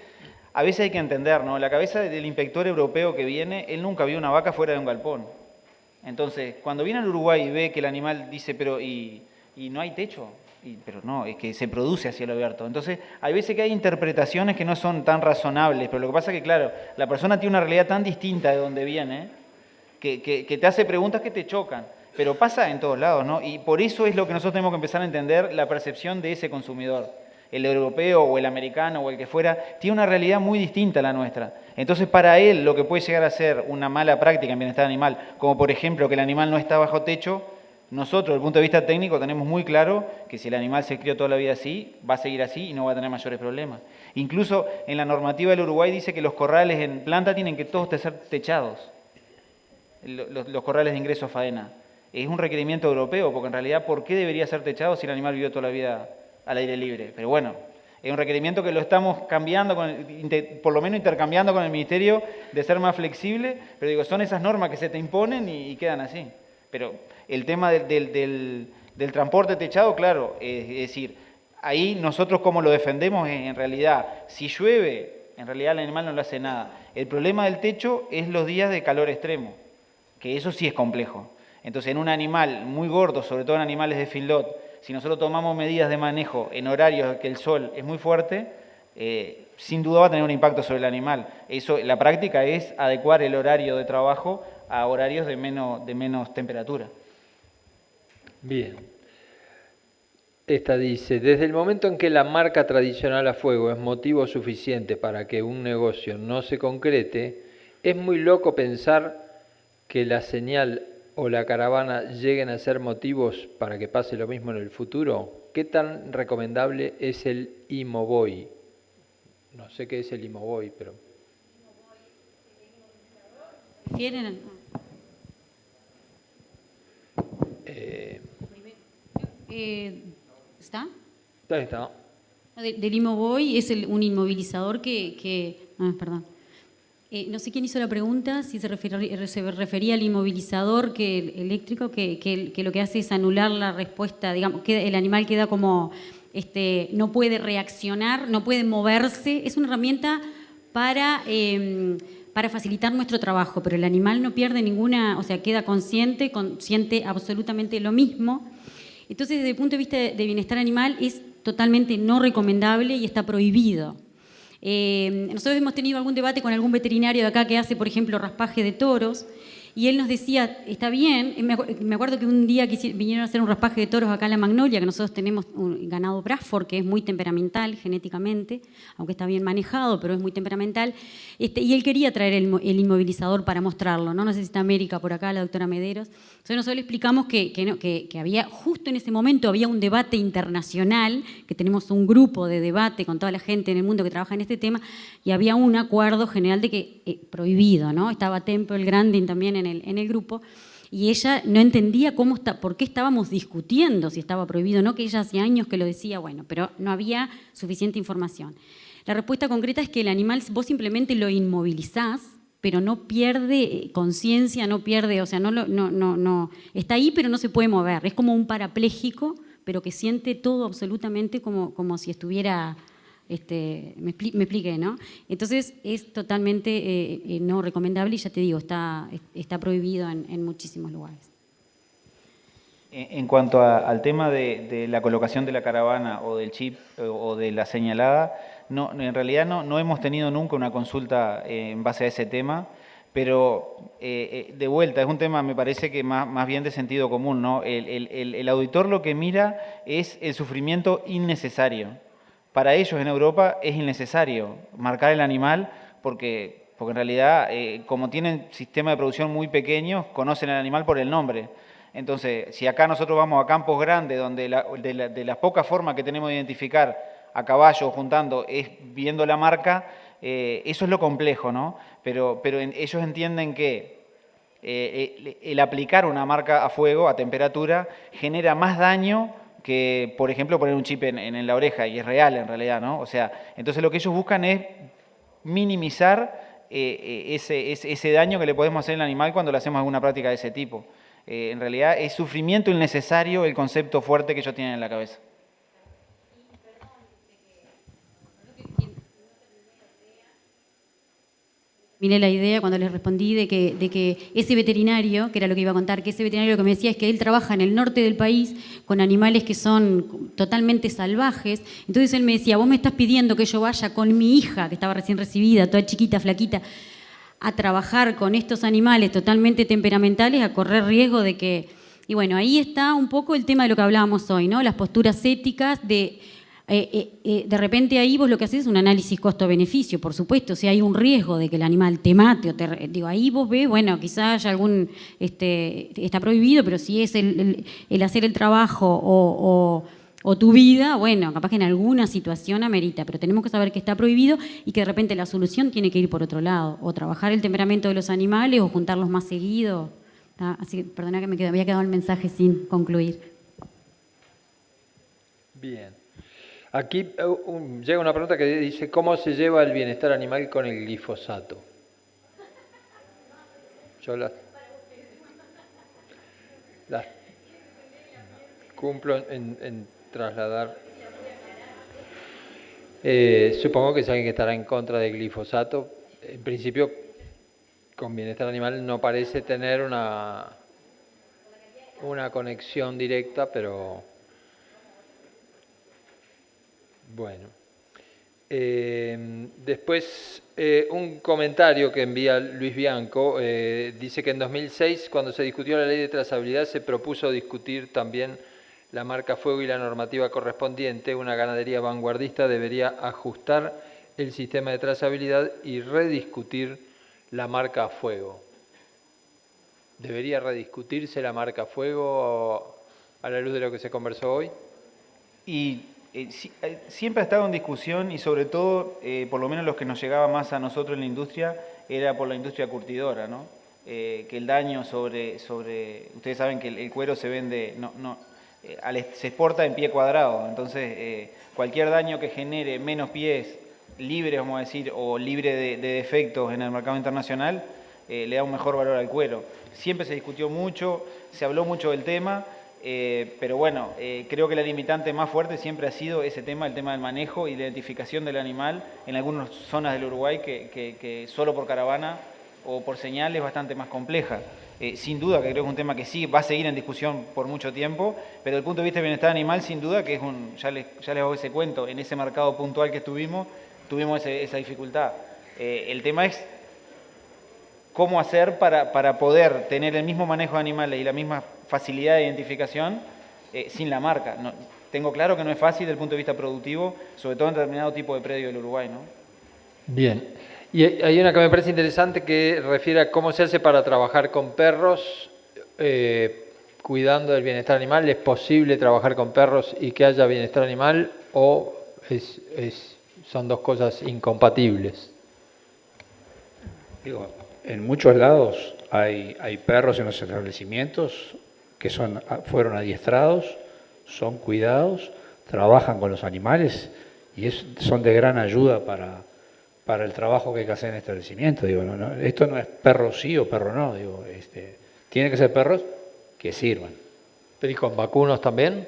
a veces hay que entender, ¿no? La cabeza del inspector europeo que viene, él nunca vio una vaca fuera de un galpón. Entonces, cuando viene al Uruguay y ve que el animal dice, pero ¿y no hay techo? Pero no, es que se produce a cielo abierto. Entonces, hay veces que hay interpretaciones que no son tan razonables, pero lo que pasa es que, claro, la persona tiene una realidad tan distinta de donde viene, que te hace preguntas que te chocan. Pero pasa en todos lados, ¿no? Y por eso es lo que nosotros tenemos que empezar a entender la percepción de ese consumidor. El europeo o el americano o el que fuera, tiene una realidad muy distinta a la nuestra. Entonces, para él, lo que puede llegar a ser una mala práctica en bienestar animal, como por ejemplo que el animal no está bajo techo, nosotros, desde el punto de vista técnico, tenemos muy claro que si el animal se crió toda la vida así, va a seguir así y no va a tener mayores problemas. Incluso en la normativa del Uruguay dice que los corrales en planta tienen que todos ser techados, los corrales de ingreso a faena. Es un requerimiento europeo, porque en realidad, ¿por qué debería ser techado si el animal vivió toda la vida al aire libre? Pero bueno, es un requerimiento que lo estamos cambiando, por lo menos intercambiando con el Ministerio, de ser más flexible, pero digo, son esas normas que se te imponen y quedan así. Pero el tema del transporte techado, claro, es decir, ahí nosotros cómo lo defendemos en realidad, si llueve, en realidad el animal no le hace nada. El problema del techo es los días de calor extremo, que eso sí es complejo. Entonces, en un animal muy gordo, sobre todo en animales de feedlot, si nosotros tomamos medidas de manejo en horarios que el sol es muy fuerte, sin duda va a tener un impacto sobre el animal. Eso, la práctica es adecuar el horario de trabajo a horarios de menos temperatura. Bien. Esta dice, desde el momento en que la marca tradicional a fuego es motivo suficiente para que un negocio no se concrete, es muy loco pensar que la señal o la caravana lleguen a ser motivos para que pase lo mismo en el futuro. ¿Qué tan recomendable es el Imovoy? No sé qué es el Imovoy, pero... ¿Quieren? ¿Está? Ahí está. Del Imovoy es un inmovilizador perdón. No sé quién hizo la pregunta, si se refería al inmovilizador eléctrico que lo que hace es anular la respuesta, digamos, que el animal queda como, no puede reaccionar, no puede moverse. Es una herramienta para facilitar nuestro trabajo, pero el animal no pierde ninguna, o sea, queda consciente absolutamente lo mismo. Entonces, desde el punto de vista de bienestar animal, es totalmente no recomendable y está prohibido. Nosotros hemos tenido algún debate con algún veterinario de acá que hace, por ejemplo, raspaje de toros, y él nos decía, está bien, me acuerdo que un día vinieron a hacer un raspaje de toros acá en La Magnolia, que nosotros tenemos un ganado Bradford, que es muy temperamental genéticamente, aunque está bien manejado, pero es muy temperamental, y él quería traer el inmovilizador para mostrarlo, ¿no? No sé si está América por acá, la doctora Mederos. Entonces nosotros le explicamos que había, justo en ese momento había un debate internacional, que tenemos un grupo de debate con toda la gente en el mundo que trabaja en este tema, y había un acuerdo general de que prohibido, ¿no? Estaba Temple Grandin también en el grupo, y ella no entendía por qué estábamos discutiendo si estaba prohibido o no, que ella hacía años que lo decía, bueno, pero no había suficiente información. La respuesta concreta es que el animal, vos simplemente lo inmovilizás, pero no pierde conciencia, no pierde, o sea, no, está ahí pero no se puede mover. Es como un parapléjico, pero que siente todo absolutamente como si estuviera... me expliqué, ¿no? Entonces es totalmente no recomendable y ya te digo, está prohibido en muchísimos lugares. En cuanto al tema de la colocación de la caravana o del chip o de la señalada, no, en realidad no hemos tenido nunca una consulta en base a ese tema, pero de vuelta, es un tema, me parece que más bien de sentido común, ¿no? El auditor lo que mira es el sufrimiento innecesario. Para ellos en Europa es innecesario marcar el animal porque en realidad, como tienen sistemas de producción muy pequeños, conocen al animal por el nombre. Entonces, si acá nosotros vamos a campos grandes, donde de las pocas formas que tenemos de identificar a caballo juntando es viendo la marca, eso es lo complejo, ¿no? Pero ellos entienden que el aplicar una marca a fuego, a temperatura, genera más daño que, por ejemplo, poner un chip en la oreja, y es real en realidad, ¿no? O sea, entonces lo que ellos buscan es minimizar ese daño que le podemos hacer al animal cuando le hacemos alguna práctica de ese tipo. En realidad es sufrimiento innecesario el concepto fuerte que ellos tienen en la cabeza. Miré la idea cuando les respondí de que ese veterinario, que era lo que iba a contar, que ese veterinario lo que me decía es que él trabaja en el norte del país con animales que son totalmente salvajes. Entonces él me decía, vos me estás pidiendo que yo vaya con mi hija, que estaba recién recibida, toda chiquita, flaquita, a trabajar con estos animales totalmente temperamentales, a correr riesgo de que... Y bueno, ahí está un poco el tema de lo que hablábamos hoy, ¿no? Las posturas éticas de repente ahí vos lo que haces es un análisis costo-beneficio, por supuesto, si hay un riesgo de que el animal te mate, ahí vos ves, bueno, quizás haya está prohibido, pero si es el hacer el trabajo o tu vida, bueno, capaz que en alguna situación amerita, pero tenemos que saber que está prohibido y que de repente la solución tiene que ir por otro lado, o trabajar el temperamento de los animales o juntarlos más seguido. Así que, perdona que había quedado el mensaje sin concluir. Bien. Aquí llega una pregunta que dice, ¿cómo se lleva el bienestar animal con el glifosato? Yo las cumplo en trasladar. Supongo que es alguien que estará en contra del glifosato. En principio, con bienestar animal no parece tener una conexión directa, pero... Bueno, Después, un comentario que envía Luis Bianco, dice que en 2006, cuando se discutió la ley de trazabilidad, se propuso discutir también la marca fuego y la normativa correspondiente. Una ganadería vanguardista debería ajustar el sistema de trazabilidad y rediscutir la marca fuego. ¿Debería rediscutirse la marca fuego a la luz de lo que se conversó hoy? Y siempre ha estado en discusión y sobre todo, por lo menos los que nos llegaba más a nosotros en la industria, era por la industria curtidora, ¿no? Que el daño sobre ustedes saben que el cuero se vende, se exporta en pie cuadrado, entonces cualquier daño que genere menos pies libres, vamos a decir, o libre de defectos en el mercado internacional, le da un mejor valor al cuero. Siempre se discutió mucho, se habló mucho del tema. Pero bueno, creo que la limitante más fuerte siempre ha sido ese tema, el tema del manejo y la identificación del animal en algunas zonas del Uruguay que solo por caravana o por señal es bastante más compleja. Sin duda que creo que es un tema que sí va a seguir en discusión por mucho tiempo, pero desde el punto de vista del bienestar animal, sin duda que es ya les hago ese cuento, en ese mercado puntual que tuvimos esa dificultad. El tema es cómo hacer para poder tener el mismo manejo de animales y la misma facilidad de identificación sin la marca. Tengo claro que no es fácil desde el punto de vista productivo, sobre todo en determinado tipo de predio del Uruguay, ¿no? Bien. Y hay una que me parece interesante que refiere a cómo se hace para trabajar con perros cuidando del bienestar animal. ¿Es posible trabajar con perros y que haya bienestar animal o son dos cosas incompatibles? Digo, en muchos lados hay perros en los establecimientos que fueron adiestrados, son cuidados, trabajan con los animales y son de gran ayuda para el trabajo que hay que hacer en el establecimiento. Digo, esto no es perro sí o perro no, digo, tiene que ser perros que sirvan. ¿Pero y con vacunos también?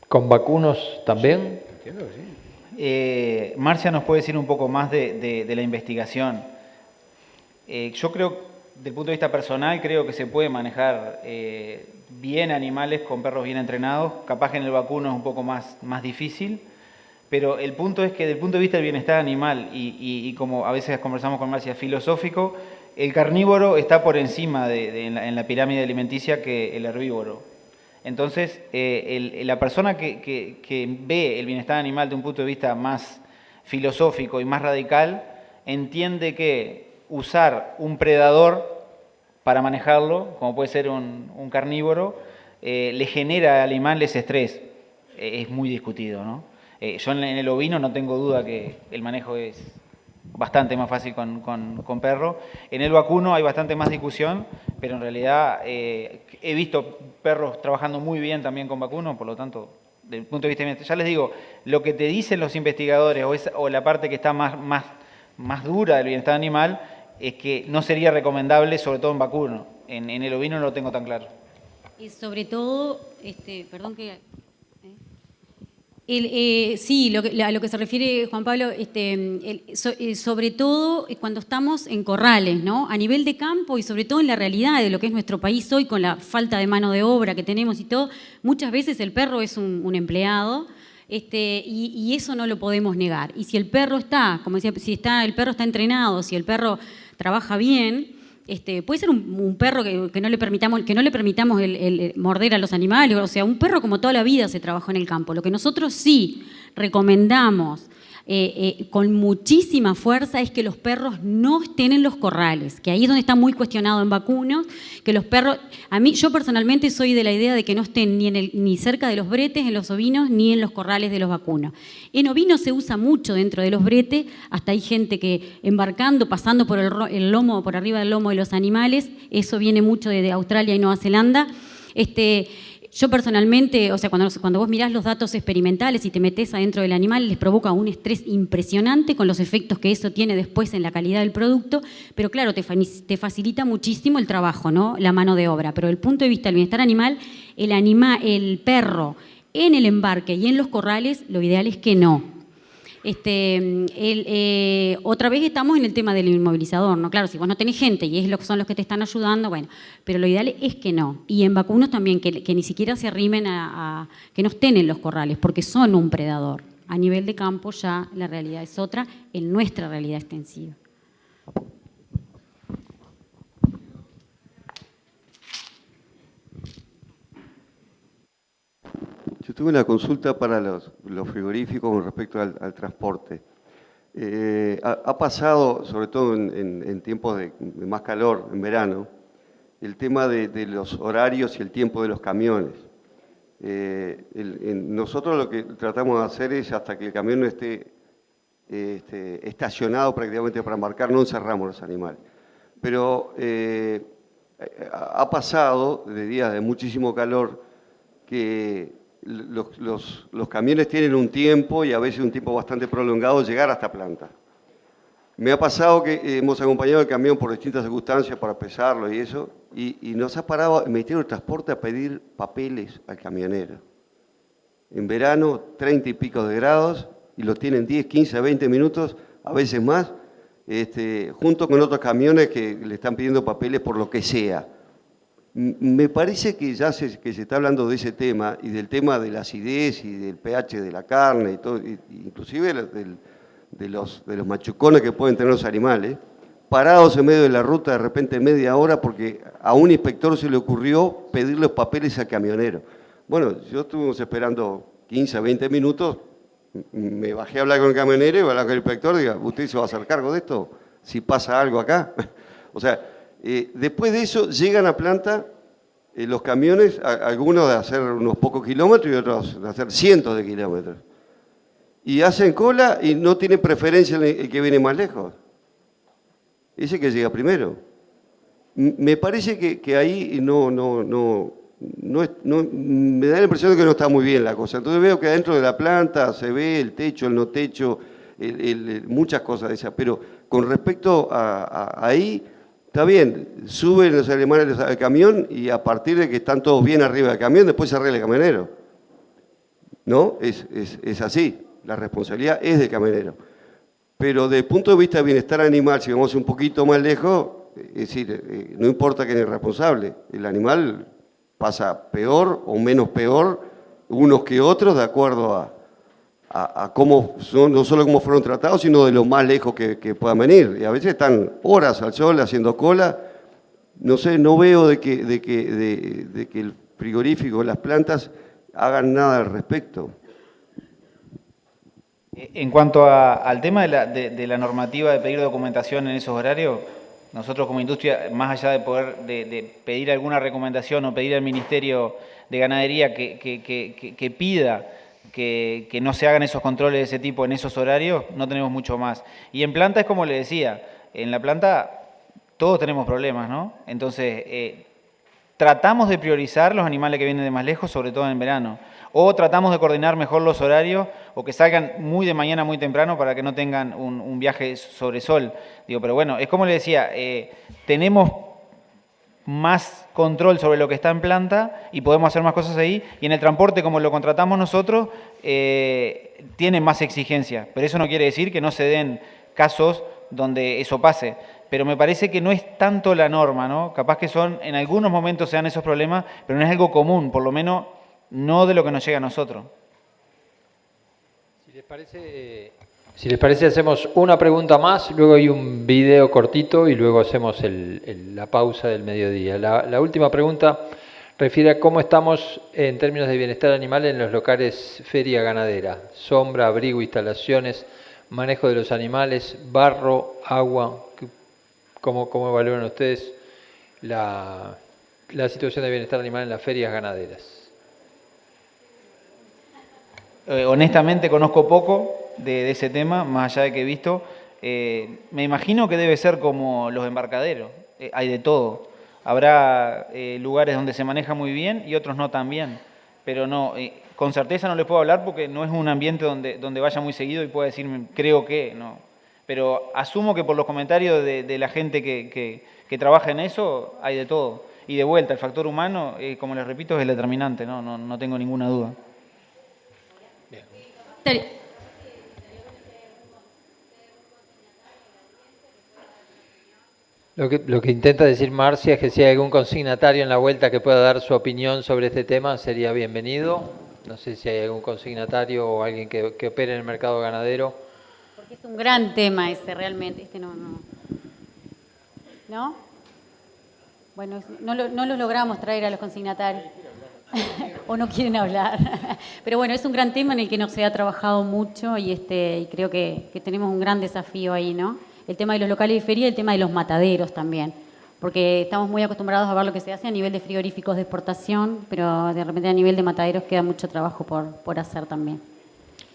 ¿Con vacunos también? Entiendo que sí. Marcia nos puede decir un poco más de la investigación. Yo creo, desde el punto de vista personal, creo que se puede manejar bien animales con perros bien entrenados. Capaz que en el vacuno es un poco más difícil, pero el punto es que desde el punto de vista del bienestar animal y como a veces conversamos con Marcia, filosófico, el carnívoro está por encima en la pirámide alimenticia que el herbívoro. Entonces, la persona que ve el bienestar animal de un punto de vista más filosófico y más radical, entiende que usar un predador para manejarlo, como puede ser un carnívoro, le genera al animal ese estrés. Es muy discutido, ¿no? Yo en el ovino no tengo duda que el manejo es bastante más fácil con perro. En el vacuno hay bastante más discusión, pero en realidad he visto perros trabajando muy bien también con vacuno, por lo tanto, desde el punto de vista, ya les digo, lo que te dicen los investigadores o la parte que está más dura del bienestar animal es que no sería recomendable, sobre todo en vacuno. En el ovino no lo tengo tan claro. Y sobre todo, perdón que... sí, a lo que se refiere Juan Pablo, sobre todo cuando estamos en corrales, ¿no? A nivel de campo y sobre todo en la realidad de lo que es nuestro país hoy, con la falta de mano de obra que tenemos y todo, muchas veces el perro es un empleado, y eso no lo podemos negar. Y si el perro está, como decía, el perro está entrenado, si el perro trabaja bien, puede ser un perro que no le permitamos el morder a los animales, o sea, un perro como toda la vida se trabajó en el campo. Lo que nosotros sí recomendamos con muchísima fuerza es que los perros no estén en los corrales, que ahí es donde está muy cuestionado en vacunos, que los perros, yo personalmente soy de la idea de que no estén ni cerca de los bretes en los ovinos ni en los corrales de los vacunos. En ovinos se usa mucho dentro de los bretes, hasta hay gente que embarcando, pasando por el lomo, por arriba del lomo de los animales, eso viene mucho de Australia y Nueva Zelanda. Yo personalmente, o sea, cuando vos mirás los datos experimentales y te metés adentro del animal, les provoca un estrés impresionante con los efectos que eso tiene después en la calidad del producto, pero claro, te facilita muchísimo el trabajo, ¿no? La mano de obra. Pero desde el punto de vista del bienestar animal, el perro en el embarque y en los corrales, lo ideal es que no. Otra vez estamos en el tema del inmovilizador, ¿no? Claro, si vos no tenés gente y son los que te están ayudando, bueno, pero lo ideal es que no. Y en vacunos también, que ni siquiera se arrimen que no estén en los corrales, porque son un predador. A nivel de campo ya la realidad es otra, en nuestra realidad extensiva. Yo tuve una consulta para los frigoríficos con respecto al transporte. Ha pasado, sobre todo en tiempos de más calor, en verano, el tema de los horarios y el tiempo de los camiones. Nosotros lo que tratamos de hacer es, hasta que el camión no esté estacionado prácticamente para embarcar, no encerramos los animales. Pero ha pasado de días de muchísimo calor que los camiones tienen un tiempo, y a veces un tiempo bastante prolongado, llegar hasta planta. Me ha pasado que hemos acompañado el camión por distintas circunstancias para pesarlo y eso, y nos ha parado el Ministerio de Transporte a pedir papeles al camionero. En verano, 30 y pico de grados, y lo tienen 10, 15, 20 minutos, a veces más, junto con otros camiones que le están pidiendo papeles por lo que sea. Me parece que ya se está hablando de ese tema, y del tema de la acidez y del pH de la carne, y todo, inclusive de los machucones que pueden tener los animales, parados en medio de la ruta de repente media hora porque a un inspector se le ocurrió pedir los papeles al camionero. Bueno, yo estuvimos esperando 15 a 20 minutos, me bajé a hablar con el camionero y voy a hablar con el inspector y digo, ¿usted se va a hacer cargo de esto? Si pasa algo acá. O sea, después de eso llegan a planta los camiones, algunos de hacer unos pocos kilómetros y otros de hacer cientos de kilómetros. Y hacen cola y no tienen preferencia el que viene más lejos. Ese que llega primero. Me parece que ahí me da la impresión de que no está muy bien la cosa. Entonces veo que dentro de la planta se ve el techo, el no techo, muchas cosas de esas. Pero con respecto a ahí, está bien, suben los alemanes al camión y a partir de que están todos bien arriba del camión, después se arregla el camionero. ¿No? Es así. La responsabilidad es del camionero. Pero desde el punto de vista de bienestar animal, si vamos un poquito más lejos, es decir, no importa quién es responsable, el animal pasa peor o menos peor unos que otros de acuerdo a cómo son, no solo cómo fueron tratados, sino de lo más lejos que puedan venir. Y a veces están horas al sol haciendo cola. No sé, no veo de que el frigorífico, las plantas, hagan nada al respecto. En cuanto al tema de la normativa de pedir documentación en esos horarios, nosotros como industria, más allá de poder de pedir alguna recomendación o pedir al Ministerio de Ganadería que pida que no se hagan esos controles de ese tipo en esos horarios, no tenemos mucho más. Y en planta es como le decía, en la planta todos tenemos problemas, ¿no? Entonces, tratamos de priorizar los animales que vienen de más lejos, sobre todo en verano. O tratamos de coordinar mejor los horarios o que salgan muy de mañana, muy temprano para que no tengan un viaje sobre sol. Digo, pero bueno, es como le decía, tenemos más control sobre lo que está en planta y podemos hacer más cosas ahí. Y en el transporte, como lo contratamos nosotros, tienen más exigencias. Pero eso no quiere decir que no se den casos donde eso pase. Pero me parece que no es tanto la norma, ¿no? Capaz que en algunos momentos se dan esos problemas, pero no es algo común, por lo menos no de lo que nos llega a nosotros. Si les parece, hacemos una pregunta más, luego hay un video cortito y luego hacemos la pausa del mediodía. La última pregunta refiere a cómo estamos en términos de bienestar animal en los locales feria ganadera. Sombra, abrigo, instalaciones, manejo de los animales, barro, agua. ¿Cómo evalúan ustedes la situación de bienestar animal en las ferias ganaderas? Honestamente conozco poco de ese tema, más allá de que he visto. Me imagino que debe ser como los embarcaderos, hay de todo. Habrá lugares donde se maneja muy bien y otros no tan bien, pero no, con certeza no les puedo hablar porque no es un ambiente donde vaya muy seguido y pueda decirme, creo que, no. Pero asumo que por los comentarios de la gente que trabaja en eso, hay de todo. Y de vuelta, el factor humano, como les repito, es el determinante, no tengo ninguna duda. Lo que intenta decir Marcia es que si hay algún consignatario en la vuelta que pueda dar su opinión sobre este tema, sería bienvenido. No sé si hay algún consignatario o alguien que opere en el mercado ganadero. Porque es un gran tema ese, realmente. ¿No? Bueno, no lo logramos traer a los consignatarios. O no quieren hablar. Pero bueno, es un gran tema en el que no se ha trabajado mucho y creo que tenemos un gran desafío ahí, ¿no? El tema de los locales de feria y el tema de los mataderos también. Porque estamos muy acostumbrados a ver lo que se hace a nivel de frigoríficos de exportación, pero de repente a nivel de mataderos queda mucho trabajo por hacer también.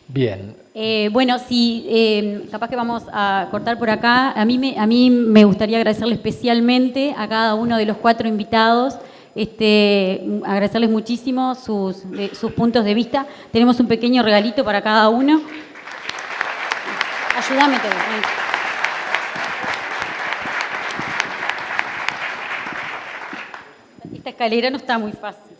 Bien. Bueno, sí, capaz que vamos a cortar por acá. A mí me gustaría agradecerle especialmente a cada uno de los 4 invitados, agradecerles muchísimo sus puntos de vista. Tenemos un pequeño regalito para cada uno. Ayúdame, Teo. Esta escalera no está muy fácil.